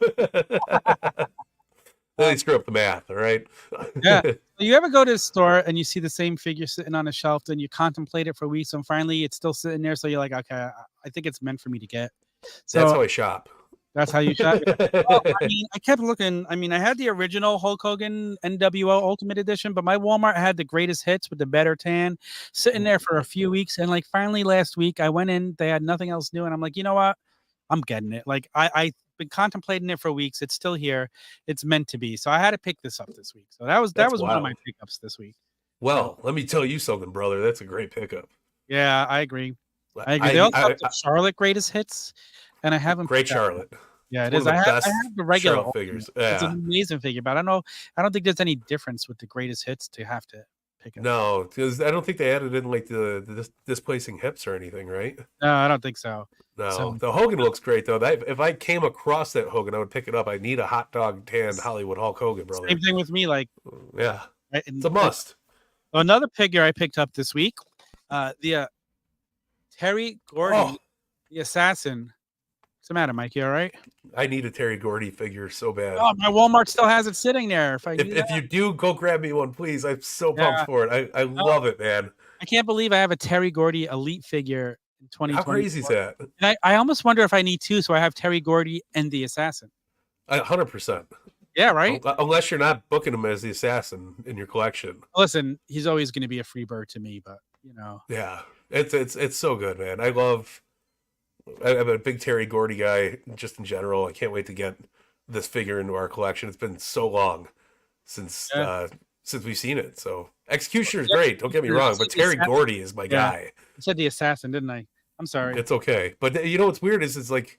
They screw up the math, all right? Yeah. You ever go to the store and you see the same figure sitting on a shelf, and you contemplate it for weeks, and finally it's still sitting there, so you're like, okay, I think it's meant for me to get. So that's how I shop. That's how you shop. Well, I kept looking. I had the original Hulk Hogan NWO Ultimate Edition, but my Walmart had the greatest hits with the better tan sitting there for a few weeks, and like finally last week I went in, they had nothing else new, and I'm like, you know what? I'm getting it. Like I've been contemplating it for weeks. It's still here. It's meant to be. So I had to pick this up this week. So that was one of my pickups this week. Well, let me tell you something, brother. That's a great pickup. Yeah, I agree. They also have the Charlotte greatest hits, and I haven't. Great Charlotte. Yeah, it is. I have the regular Charlotte figures. Yeah. It's an amazing figure, but I don't think there's any difference with the greatest hits to have to pick up. No, because I don't think they added in like the displacing hips or anything, right? No, I don't think so. No, the Hogan looks great though. If I came across that Hogan, I would pick it up. I need a hot dog tanned Hollywood Hulk Hogan, brother. Same thing with me. Like, yeah, right? It's a must. Another figure I picked up this week, the Terry Gordon The assassin. What's the matter, Mikey? All right? I need a Terry Gordy figure so bad. Oh, my Walmart still has it sitting there. If I If you do, go grab me one, please. I'm so pumped Yeah. for it. I love it, man. I can't believe I have a Terry Gordy Elite figure in 2020. How crazy is that? And I almost wonder if I need two, so I have Terry Gordy and the assassin. 100%. Yeah, right? Unless you're not booking him as the assassin in your collection. Listen, he's always going to be a free bird to me, but you know. Yeah, it's so good, man. I'm a big Terry Gordy guy just in general. I can't wait to get this figure into our collection. It's been so long since we've seen it. So Executioner is great. Don't get me wrong, but Terry Gordy is my guy. I said the assassin, didn't I? I'm sorry. It's okay, but you know what's weird is it's like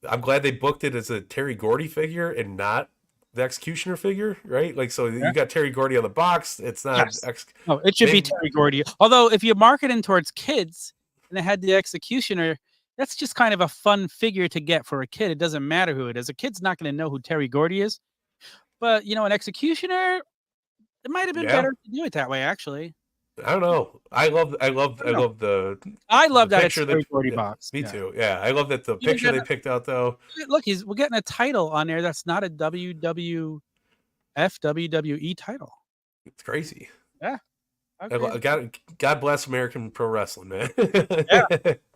I'm glad they booked it as a Terry Gordy figure and not the Executioner figure, right? Like, so you got Terry Gordy on the box. It's not. Yes. No, it should be Terry Gordy. Although, if you market it towards kids and it had the Executioner, that's just kind of a fun figure to get for a kid. It doesn't matter who it is. A kid's not going to know who Terry Gordy is. But, you know, an Executioner, it might have been better to do it that way, actually. I don't know. I love the that picture Terry Gordy box. Me too. Yeah, I love that the picture they picked out though. Look, we're getting a title on there that's not a WWE title. It's crazy. Yeah. God bless American pro wrestling, man. Yeah.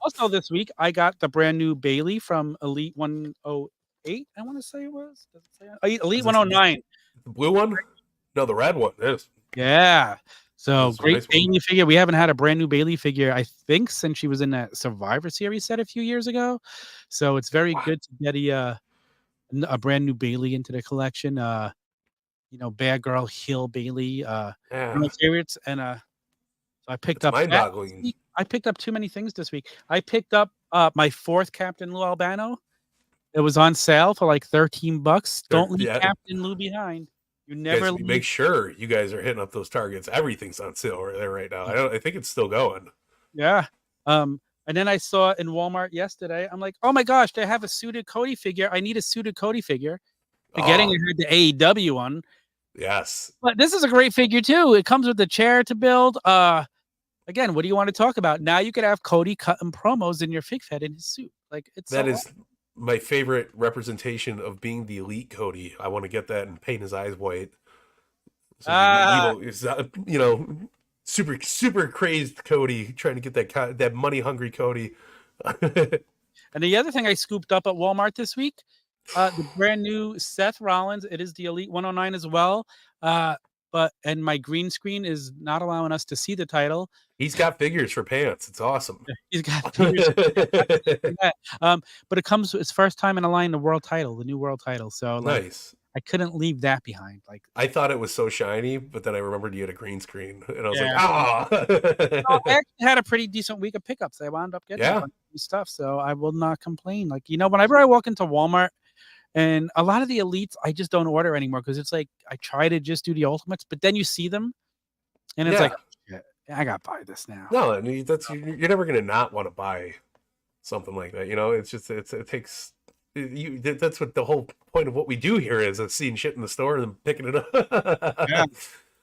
Also, this week I got the brand new Bailey from Elite 108. I want to say it was. Does it say Elite 109? The blue one? No, the red one is. Yeah. So great nice Bailey figure. We haven't had a brand new Bailey figure, I think, since she was in that Survivor Series set a few years ago. So it's very good to get a brand new Bailey into the collection. You know, bad girl heel Bailey. One of my favorites. And so I picked up mind-boggling. I picked up too many things this week. I picked up my fourth Captain Lou Albano. It was on sale for like $13. Don't leave Captain Lou behind. You never make sure you guys are hitting up those targets. Everything's on sale there right now. I think it's still going. Yeah. And then I saw in Walmart yesterday. I'm like, oh my gosh, they have a suited Cody figure. I need a suited Cody figure. Forgetting I had the AEW one. Yes. But this is a great figure too. It comes with the chair to build. Again, what do you want to talk about? Now you could have Cody cutting promos in your fig fed in his suit. Like that is my favorite representation of being the elite Cody. I want to get that and paint his eyes white. So you know, super crazed Cody trying to get that money hungry Cody. And the other thing I scooped up at Walmart this week, the brand new Seth Rollins. It is the Elite 109 as well. And my green screen is not allowing us to see the title. He's got figures for pants. It's awesome. He's got figures. But it comes his first time in a line, the new world title. So nice. I couldn't leave that behind. Like I thought it was so shiny, but then I remembered you had a green screen, and I was I actually had a pretty decent week of pickups. I wound up getting new stuff, so I will not complain. Like, you know, whenever I walk into Walmart, and a lot of the elites, I just don't order anymore because it's like I try to just do the ultimates, but then you see them, and it's like, oh, I got to buy this now. No, I mean, you're never going to not want to buy something like that. You know, it's just it takes. That's what the whole point of what we do here is seeing shit in the store and then picking it up. Yeah.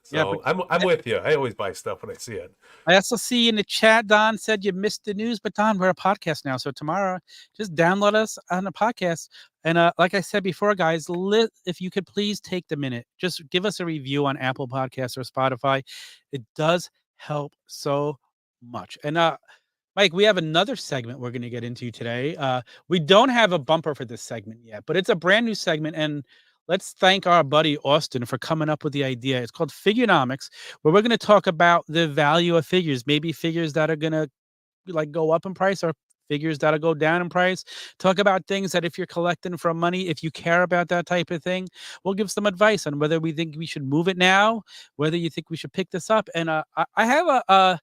So I'm with you. I always buy stuff when I see it. I also see in the chat, Don said you missed the news, but Don, we're a podcast now. So tomorrow, just download us on the podcast. And like I said before, guys, if you could please take the minute, just give us a review on Apple Podcasts or Spotify. It does help so much. And Mike, we have another segment we're going to get into today. We don't have a bumper for this segment yet, but it's a brand new segment. And let's thank our buddy Austin for coming up with the idea. It's called Figurenomics, where we're going to talk about the value of figures, maybe figures that are going to like go up in price or figures that'll go down in price. Talk about things that if you're collecting for money, if you care about that type of thing, we'll give some advice on whether we think we should move it now, whether you think we should pick this up. And I have a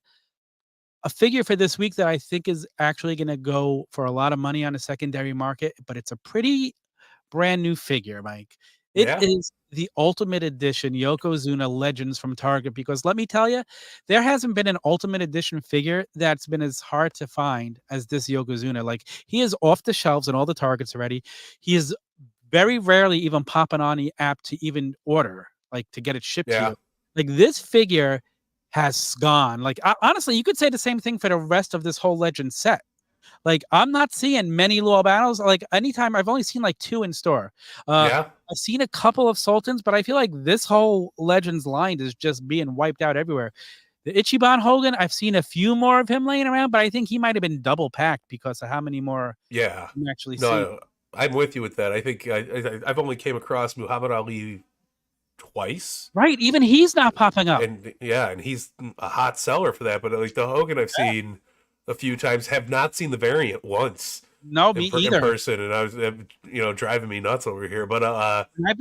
figure for this week that I think is actually going to go for a lot of money on a secondary market, but it's a pretty brand new figure, Mike. It is the Ultimate Edition Yokozuna Legends from Target, because let me tell you, there hasn't been an Ultimate Edition figure that's been as hard to find as this Yokozuna. Like, he is off the shelves in all the Targets already. He is very rarely even popping on the app to even order, like to get it shipped to you. Like, this figure has gone. Like, honestly, you could say the same thing for the rest of this whole Legend set. Like, I'm not seeing many law battles. Like, anytime I've only seen like 2 in store. Yeah. I've seen a couple of Sultans, but I feel like this whole Legends line is just being wiped out everywhere. The Ichiban Hogan, I've seen a few more of him laying around, but I think he might have been double packed because of how many more Yeah. you actually see. No, I'm with you with that. I think I've only came across Muhammad Ali twice. Right, even he's not popping up. And yeah, and he's a hot seller for that. But like the Hogan I've seen a few times, have not seen the variant once. No, me in either. person, and I was driving me nuts over here. But And I've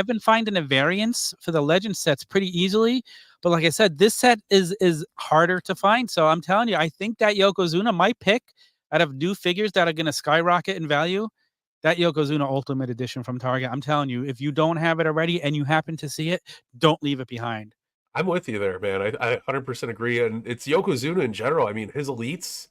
been finding a variance for the Legend sets pretty easily. But like I said, this set is harder to find. So I'm telling you, I think that Yokozuna might pick out of new figures that are going to skyrocket in value. That Yokozuna Ultimate Edition from Target. I'm telling you, if you don't have it already and you happen to see it, don't leave it behind. I'm with you there, man. I 100% agree. And it's Yokozuna in general. I mean, his elites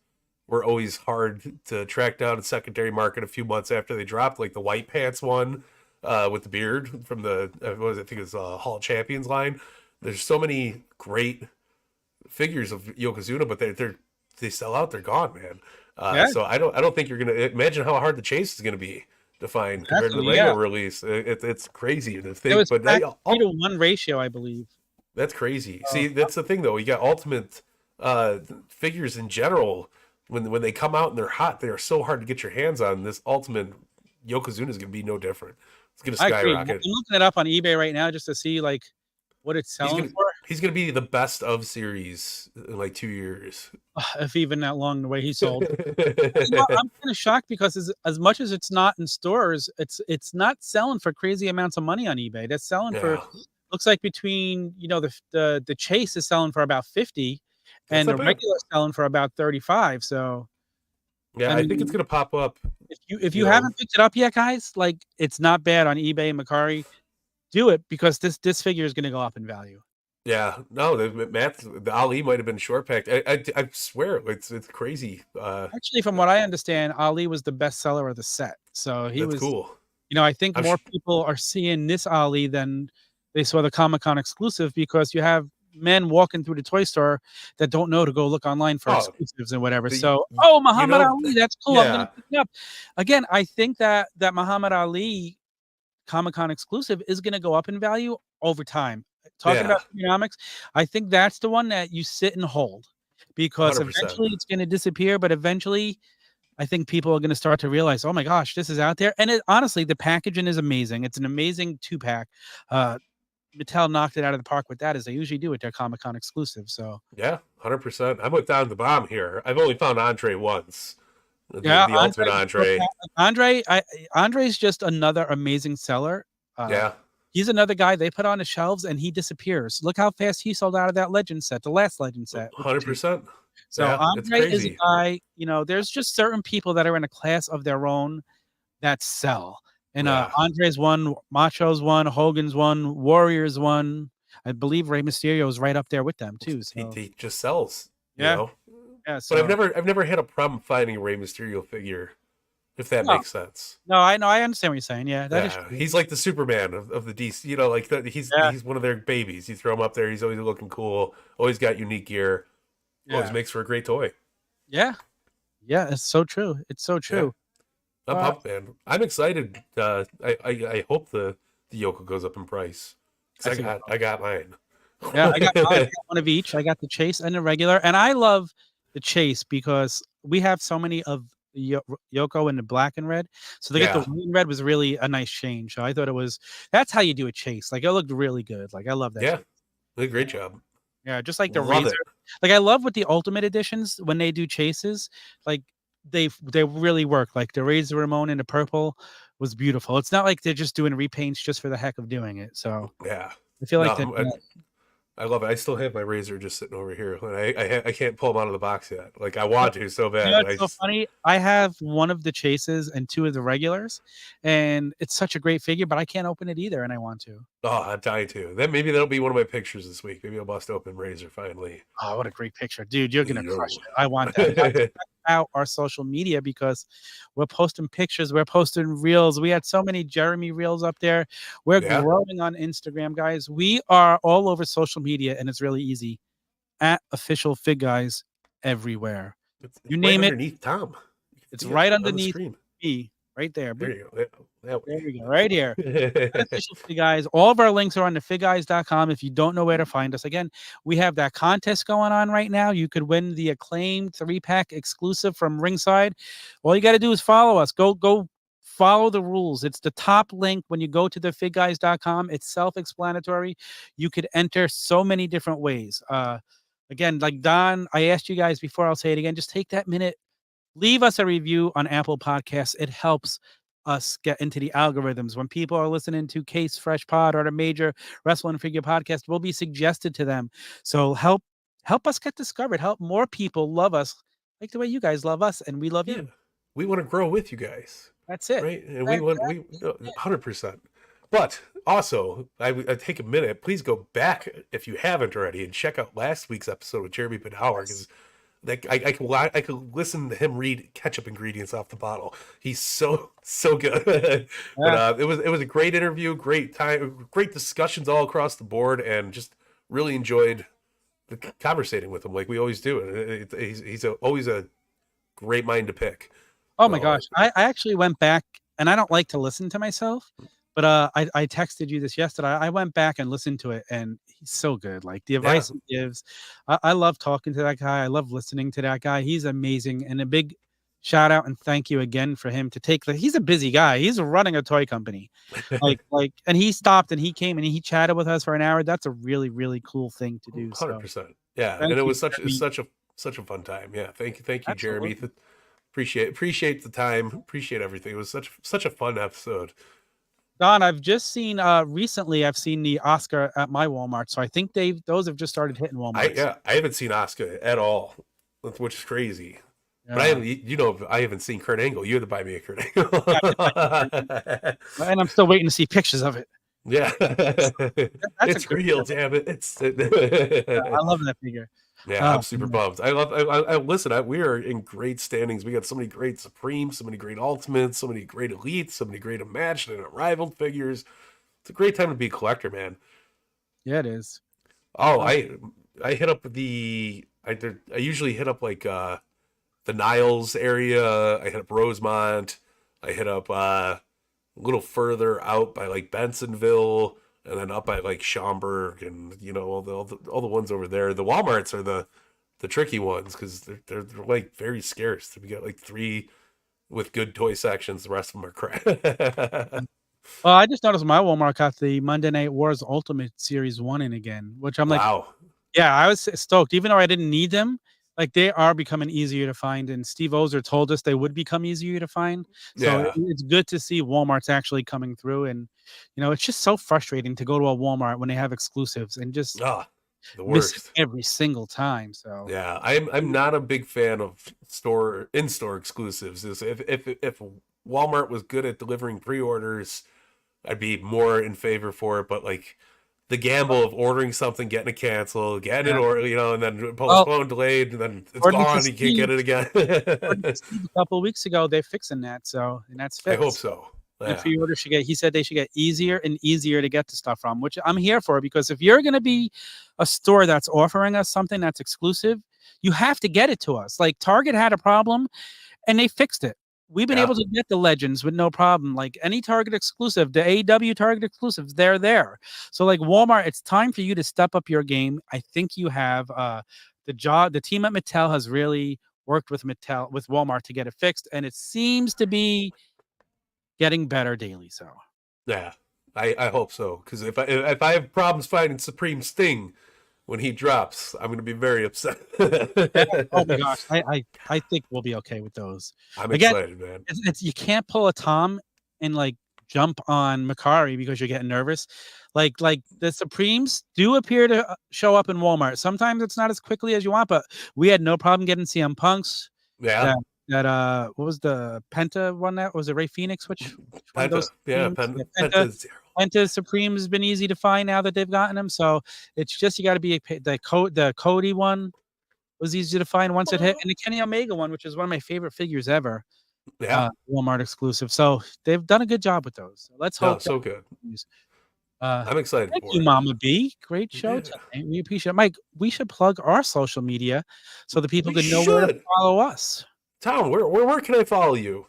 were always hard to track down in secondary market a few months after they dropped, like the white pants one with the beard from the, what was it? I think it's Hall of Champions line. There's so many great figures of Yokozuna, but they sell out. They're gone, man. So I don't think you're gonna imagine how hard the chase is gonna be to find compared to the regular release. It's crazy to think, It was but 3-to-1 ratio, I believe. That's crazy. See, that's the thing though. You got Ultimate figures in general. When they come out and they're hot, they are so hard to get your hands on. This Ultimate Yokozuna is gonna be no different. It's gonna skyrocket. I'm looking it up on eBay right now just to see like what it's selling for. He's gonna be the best of series in like 2 years. If even that long the way he sold. I'm kind of shocked because as much as it's not in stores, it's not selling for crazy amounts of money on eBay. That's selling for, looks like between the Chase is selling for about 50, and the regular is selling for about 35. So yeah, I think it's gonna pop up. If you haven't picked it up yet, guys, like it's not bad on eBay and Mercari. Do it because this figure is gonna go up in value. Yeah, no, the Ali might have been short packed. I swear, it's crazy. Actually, from what I understand, Ali was the best seller of the set. So he was cool. I think more people are seeing this Ali than they saw the Comic-Con exclusive because you have men walking through the toy store that don't know to go look online for exclusives and whatever. Muhammad Ali, that's cool. I'm gonna pick it up. Again, I think that Muhammad Ali Comic-Con exclusive is gonna go up in value over time. Talking about economics, I think that's the one that you sit and hold because 100%. eventually it's going to disappear. But eventually, I think people are going to start to realize, oh my gosh, this is out there. And honestly, the packaging is amazing. It's an amazing 2-pack. Mattel knocked it out of the park with that, as they usually do with their Comic-Con exclusive. So yeah, 100%. I went down the bomb here. I've only found Andre once. The Ultimate Andre. Andre's just another amazing seller. He's another guy they put on the shelves and he disappears. Look how fast he sold out of that Legend set, the last Legend set. 100%. So Andre is a guy, there's just certain people that are in a class of their own that sell. And Andre's one, Macho's one, Hogan's one, Warrior's one. I believe Rey Mysterio is right up there with them too. So. He just sells. Yeah. You know? Yeah. So. But I've never had a problem finding a Rey Mysterio figure. If that makes sense. No, I know. I understand what you're saying. Yeah, that is true. He's like the Superman of the DC. Like he's one of their babies. You throw him up there, he's always looking cool. Always got unique gear. Always makes for a great toy. Yeah, it's so true. It's so true. Yeah. I'm pumped, man. I'm excited. I hope the Yoko goes up in price. I got mine. Yeah, I got mine. I got one of each. I got the Chase and the regular, and I love the Chase because we have so many of Yoko in the black and red, so they get the white and red was really a nice change. So I thought that's how you do a Chase. Like it looked really good. Like I love that. Yeah, did a great job. Yeah, just like the Razor. Like I love with the Ultimate editions when they do chases, like they really work. Like the Razor Ramon in the purple was beautiful. It's not like they're just doing repaints just for the heck of doing it. So yeah, I feel like I love it. I still have my Razor just sitting over here. I can't pull them out of the box yet. Like I want to so bad. It's so funny. I have one of the Chases and 2 of the regulars, and it's such a great figure, but I can't open it either, and I want to. Oh, I'm dying to. Then maybe that'll be one of my pictures this week. Maybe I'll bust open Razor finally. Oh, what a great picture, dude! You're gonna crush it. I want that. Out our social media because we're posting pictures, we're posting reels. We had so many Jeremy reels up there. We're growing on Instagram, guys. We are all over social media, and it's really easy at official Figguys everywhere. It's You right name it, underneath Tom. You can it's see right it on the underneath screen. me, right there. There you go. That There way. we go, right here. Beneficial Figguys. All of our links are on the figguys.com. If you don't know where to find us, again, we have that contest going on right now. You could win the acclaimed 3-pack exclusive from Ringside. All you got to do is follow us. Go follow the rules. It's the top link when you go to the figguys.com. It's self-explanatory. You could enter so many different ways. Again, like Don, I asked you guys before, I'll say it again. Just take that minute. Leave us a review on Apple Podcasts. It helps us get into the algorithms. When people are listening to Case Fresh Pod or the major wrestling figure podcast, we'll be suggested to them. So help us get discovered. Help more people love us like the way you guys love us, and we love Yeah. you. We want to grow with you guys. That's it. Right? And we 100%. But also, I take a minute. Please go back if you haven't already and check out last week's episode with Jeremy Penhauer because I could listen to him read ketchup ingredients off the bottle. He's so good. But it was a great interview, great time, great discussions all across the board, and just really enjoyed conversating with him like we always do. He's always a great mind to pick. Oh my gosh. I actually went back, and I don't like to listen to myself, but I texted you this yesterday. I went back and listened to it, and he's so good. Like the advice he gives. I love talking to that guy. I love listening to that guy. He's amazing. And a big shout out and thank you again for him to take he's a busy guy. He's running a toy company. And he stopped and he came and he chatted with us for an hour. That's a really, really cool thing to do. 100%. Yeah. And it was such a fun time. Yeah. Thank you, Absolutely. Jeremy. Appreciate the time. Appreciate everything. It was such a fun episode. Don, I've just seen recently I've seen the Oscar at my Walmart. So I think those have just started hitting Walmart. I haven't seen Oscar at all, which is crazy. Yeah. But I haven't seen Kurt Angle. You had to buy me a Kurt Angle. And I'm still waiting to see pictures of it. Yeah. It's real, damn it. I love that figure. Yeah, I'm super bummed. I listen, we are in great standings. We got so many great Supremes, so many great Ultimates, so many great Elites, so many great Imagined and Unrivaled figures. It's a great time to be a collector, man. Yeah, it is. Oh, I hit up I usually hit up like the Niles area. I hit up Rosemont. I hit up a little further out by like Bensonville. And then up by like Schaumburg and all the ones over there. The Walmarts are the tricky ones because they're like very scarce. We got like 3 with good toy sections. The rest of them are crap. Well, I just noticed my Walmart got the Monday Night Wars Ultimate Series 1 in again, which I'm like, wow. Yeah, I was stoked. Even though I didn't need them, like they are becoming easier to find. And Steve Ozer told us they would become easier to find. So it's good to see Walmart's actually coming through. And it's just so frustrating to go to a Walmart when they have exclusives and just the worst every single time. So yeah, I'm not a big fan of in-store exclusives. If Walmart was good at delivering pre-orders, I'd be more in favor for it. But like the gamble of ordering something, getting it canceled, getting it and then postponed, delayed, and then it's gone. You can't get it again. A couple of weeks ago, they're fixing that. So and that's fixed. I hope so. Yeah. And pre-order he said they should get easier and easier to get the stuff from, which I'm here for, because if you're going to be a store that's offering us something that's exclusive, you have to get it to us. Like Target had a problem and they fixed it. We've been able to get the Legends with no problem. Like any Target exclusive, the AEW Target exclusives, they're there. So like Walmart, it's time for you to step up your game. I think you have the team at Mattel has really worked with Walmart to get it fixed, and it seems to be getting better daily. So yeah, I hope so, because if I have problems finding Supreme Sting when he drops, I'm going to be very upset. Oh my gosh, I think we'll be okay with those. I'm excited, man. It's you can't pull a Tom and like jump on Makari because you're getting nervous. Like the Supremes do appear to show up in Walmart. Sometimes it's not as quickly as you want, but we had no problem getting CM Punks. Yeah. That what was the Penta one? That was it. Ray Phoenix, which one of those? Penta Supreme has been easy to find now that they've gotten them. So it's just you got to be the Cody one was easy to find once it hit, and the Kenny Omega one, which is one of my favorite figures ever. Yeah, Walmart exclusive. So they've done a good job with those. So let's hope. So good. I'm excited Thank for you, it. Mama B. Great show Yeah. today. We appreciate it. Mike, we should plug our social media so the people We can know where to should. follow us. Tom, where can I follow you?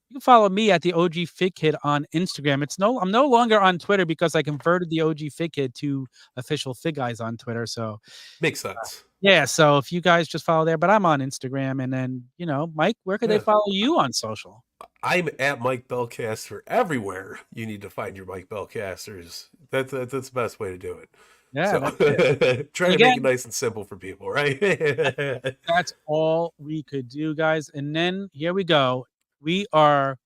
You can follow me at the OG Fig Kid on Instagram. I'm no longer on Twitter because I converted the OG Fig Kid to official Figguys on Twitter. So Makes sense. yeah, so if you guys just follow there, but I'm on Instagram, and then Mike, where could they Yeah. follow you on social? I'm at Mike Bellcaster everywhere. You need to find your Mike Bellcasters. That's the best way to do it. Yeah, So try to make Again- it nice and simple for people, right? that's all we could do, guys. And then here we go. We are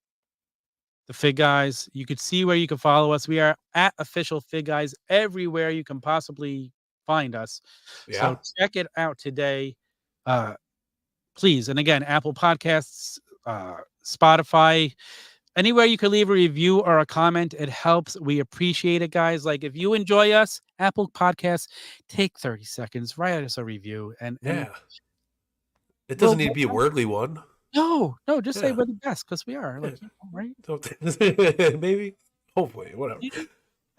the Fig Guys. You could see where you can follow us. We are at official Fig Guys everywhere you can possibly find us. Yeah. So check it out today. Please. And again, Apple Podcasts, Spotify, anywhere you can leave a review or a comment, it helps. We appreciate it, guys. Like if you enjoy us, Apple Podcasts, take 30 seconds, write us a review. And It doesn't need to be a wordly one. no, just say Yeah. we're the best because we are. Like, right? Maybe, hopefully, whatever.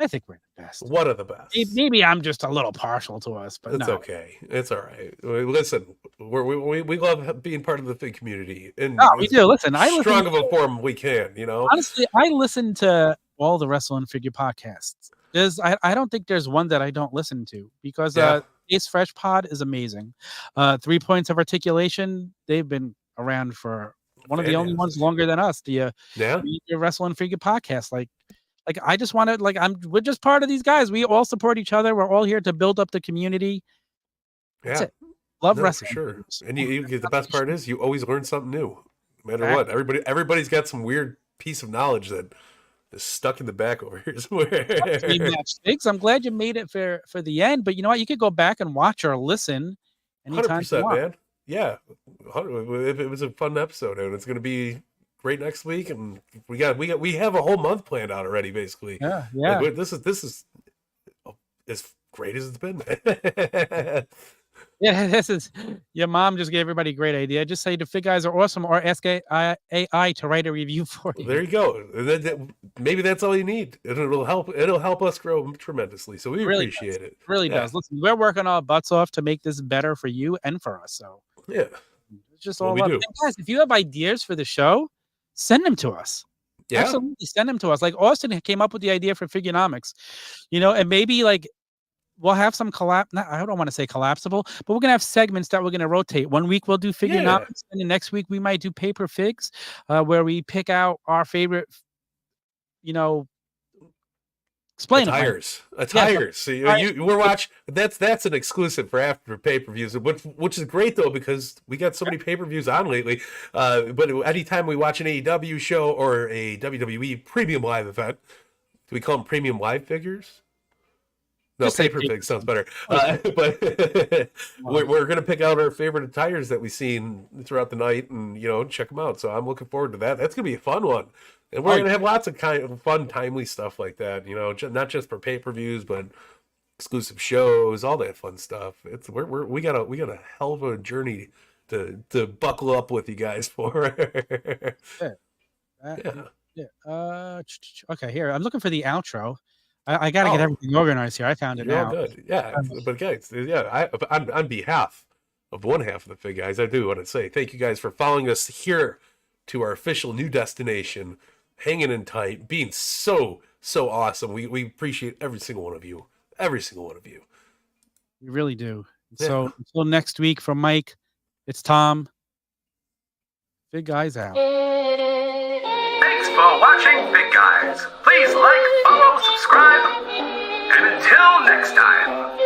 I think we're the best. One of the best. Maybe I'm just a little partial to us, but It's no. okay. It's all right. Listen, we love being part of the Fig community, and No, we do. Listen, I listen strong of a form we can. honestly, I listen to all the wrestling figure podcasts. I don't think there's one that I don't listen to because Yeah. Ace Fresh Pod is amazing. 3 Points of Articulation, they've been around for one of the only ones Fantastic. longer than us. The wrestling figure podcast, like I just want to we're just part of these guys. We all support each other. We're all here to build up the community. That's Yeah. it. Love No, wrestling for sure. figures. And you the best part is you always learn something new, no matter what. Everybody's got some weird piece of knowledge that is stuck in the back over here somewhere. Rematch figs. I'm glad you made it for the end, but you know what? You could go back and watch or listen anytime you 100%, want. man. Yeah, it was a fun episode, and it's going to be great next week. And we have a whole month planned out already, basically. Yeah. Like, this is as great as it's been. Yeah, this is your mom just gave everybody a great idea. Just say the Fig Guys are awesome, or ask AI to write a review for you. There you go. Maybe that's all you need. It'll help us grow tremendously. So we Really appreciate it. It really does. Listen, we're working our butts off to make this better for you and for us. So Yeah. it's just Well, all we love. do. And guys, if you have ideas for the show, send them to us. Yeah. Absolutely, send them to us. Like Austin came up with the idea for Figurenomics, and maybe we'll have some I don't want to say collapsible, but we're gonna have segments that we're gonna rotate. 1 week we'll do Figurenomics, and the next week we might do Paper Figs, where we pick out our favorite, explain it, Mike. Attires. So we're watching. That's an exclusive for after pay-per-views, which is great though because we got so many pay-per-views on lately. But anytime we watch an AEW show or a WWE premium live event, do we call them premium live figures? No, Just say paper fig sounds better. But we're gonna pick out our favorite attires that we've seen throughout the night and check them out. So I'm looking forward to that. That's gonna be a fun one, and we're gonna have lots of kind of fun, timely stuff like that. Not just for pay-per-views, but exclusive shows, all that fun stuff. We got a hell of a journey to buckle up with you guys for. Okay, here I'm looking for the outro. I got to get everything organized here. I found it You're now. all good. Yeah, but guys, on behalf of one half of the Fig Guys, I do want to say thank you guys for following us here to our official new destination, hanging in tight, being so awesome. We appreciate every single one of you. Every single one of you. We really do. Yeah. So until next week, from Mike, it's Tom. Fig Guys out. Thanks for watching, Big Guys. Please like, follow, subscribe, and until next time.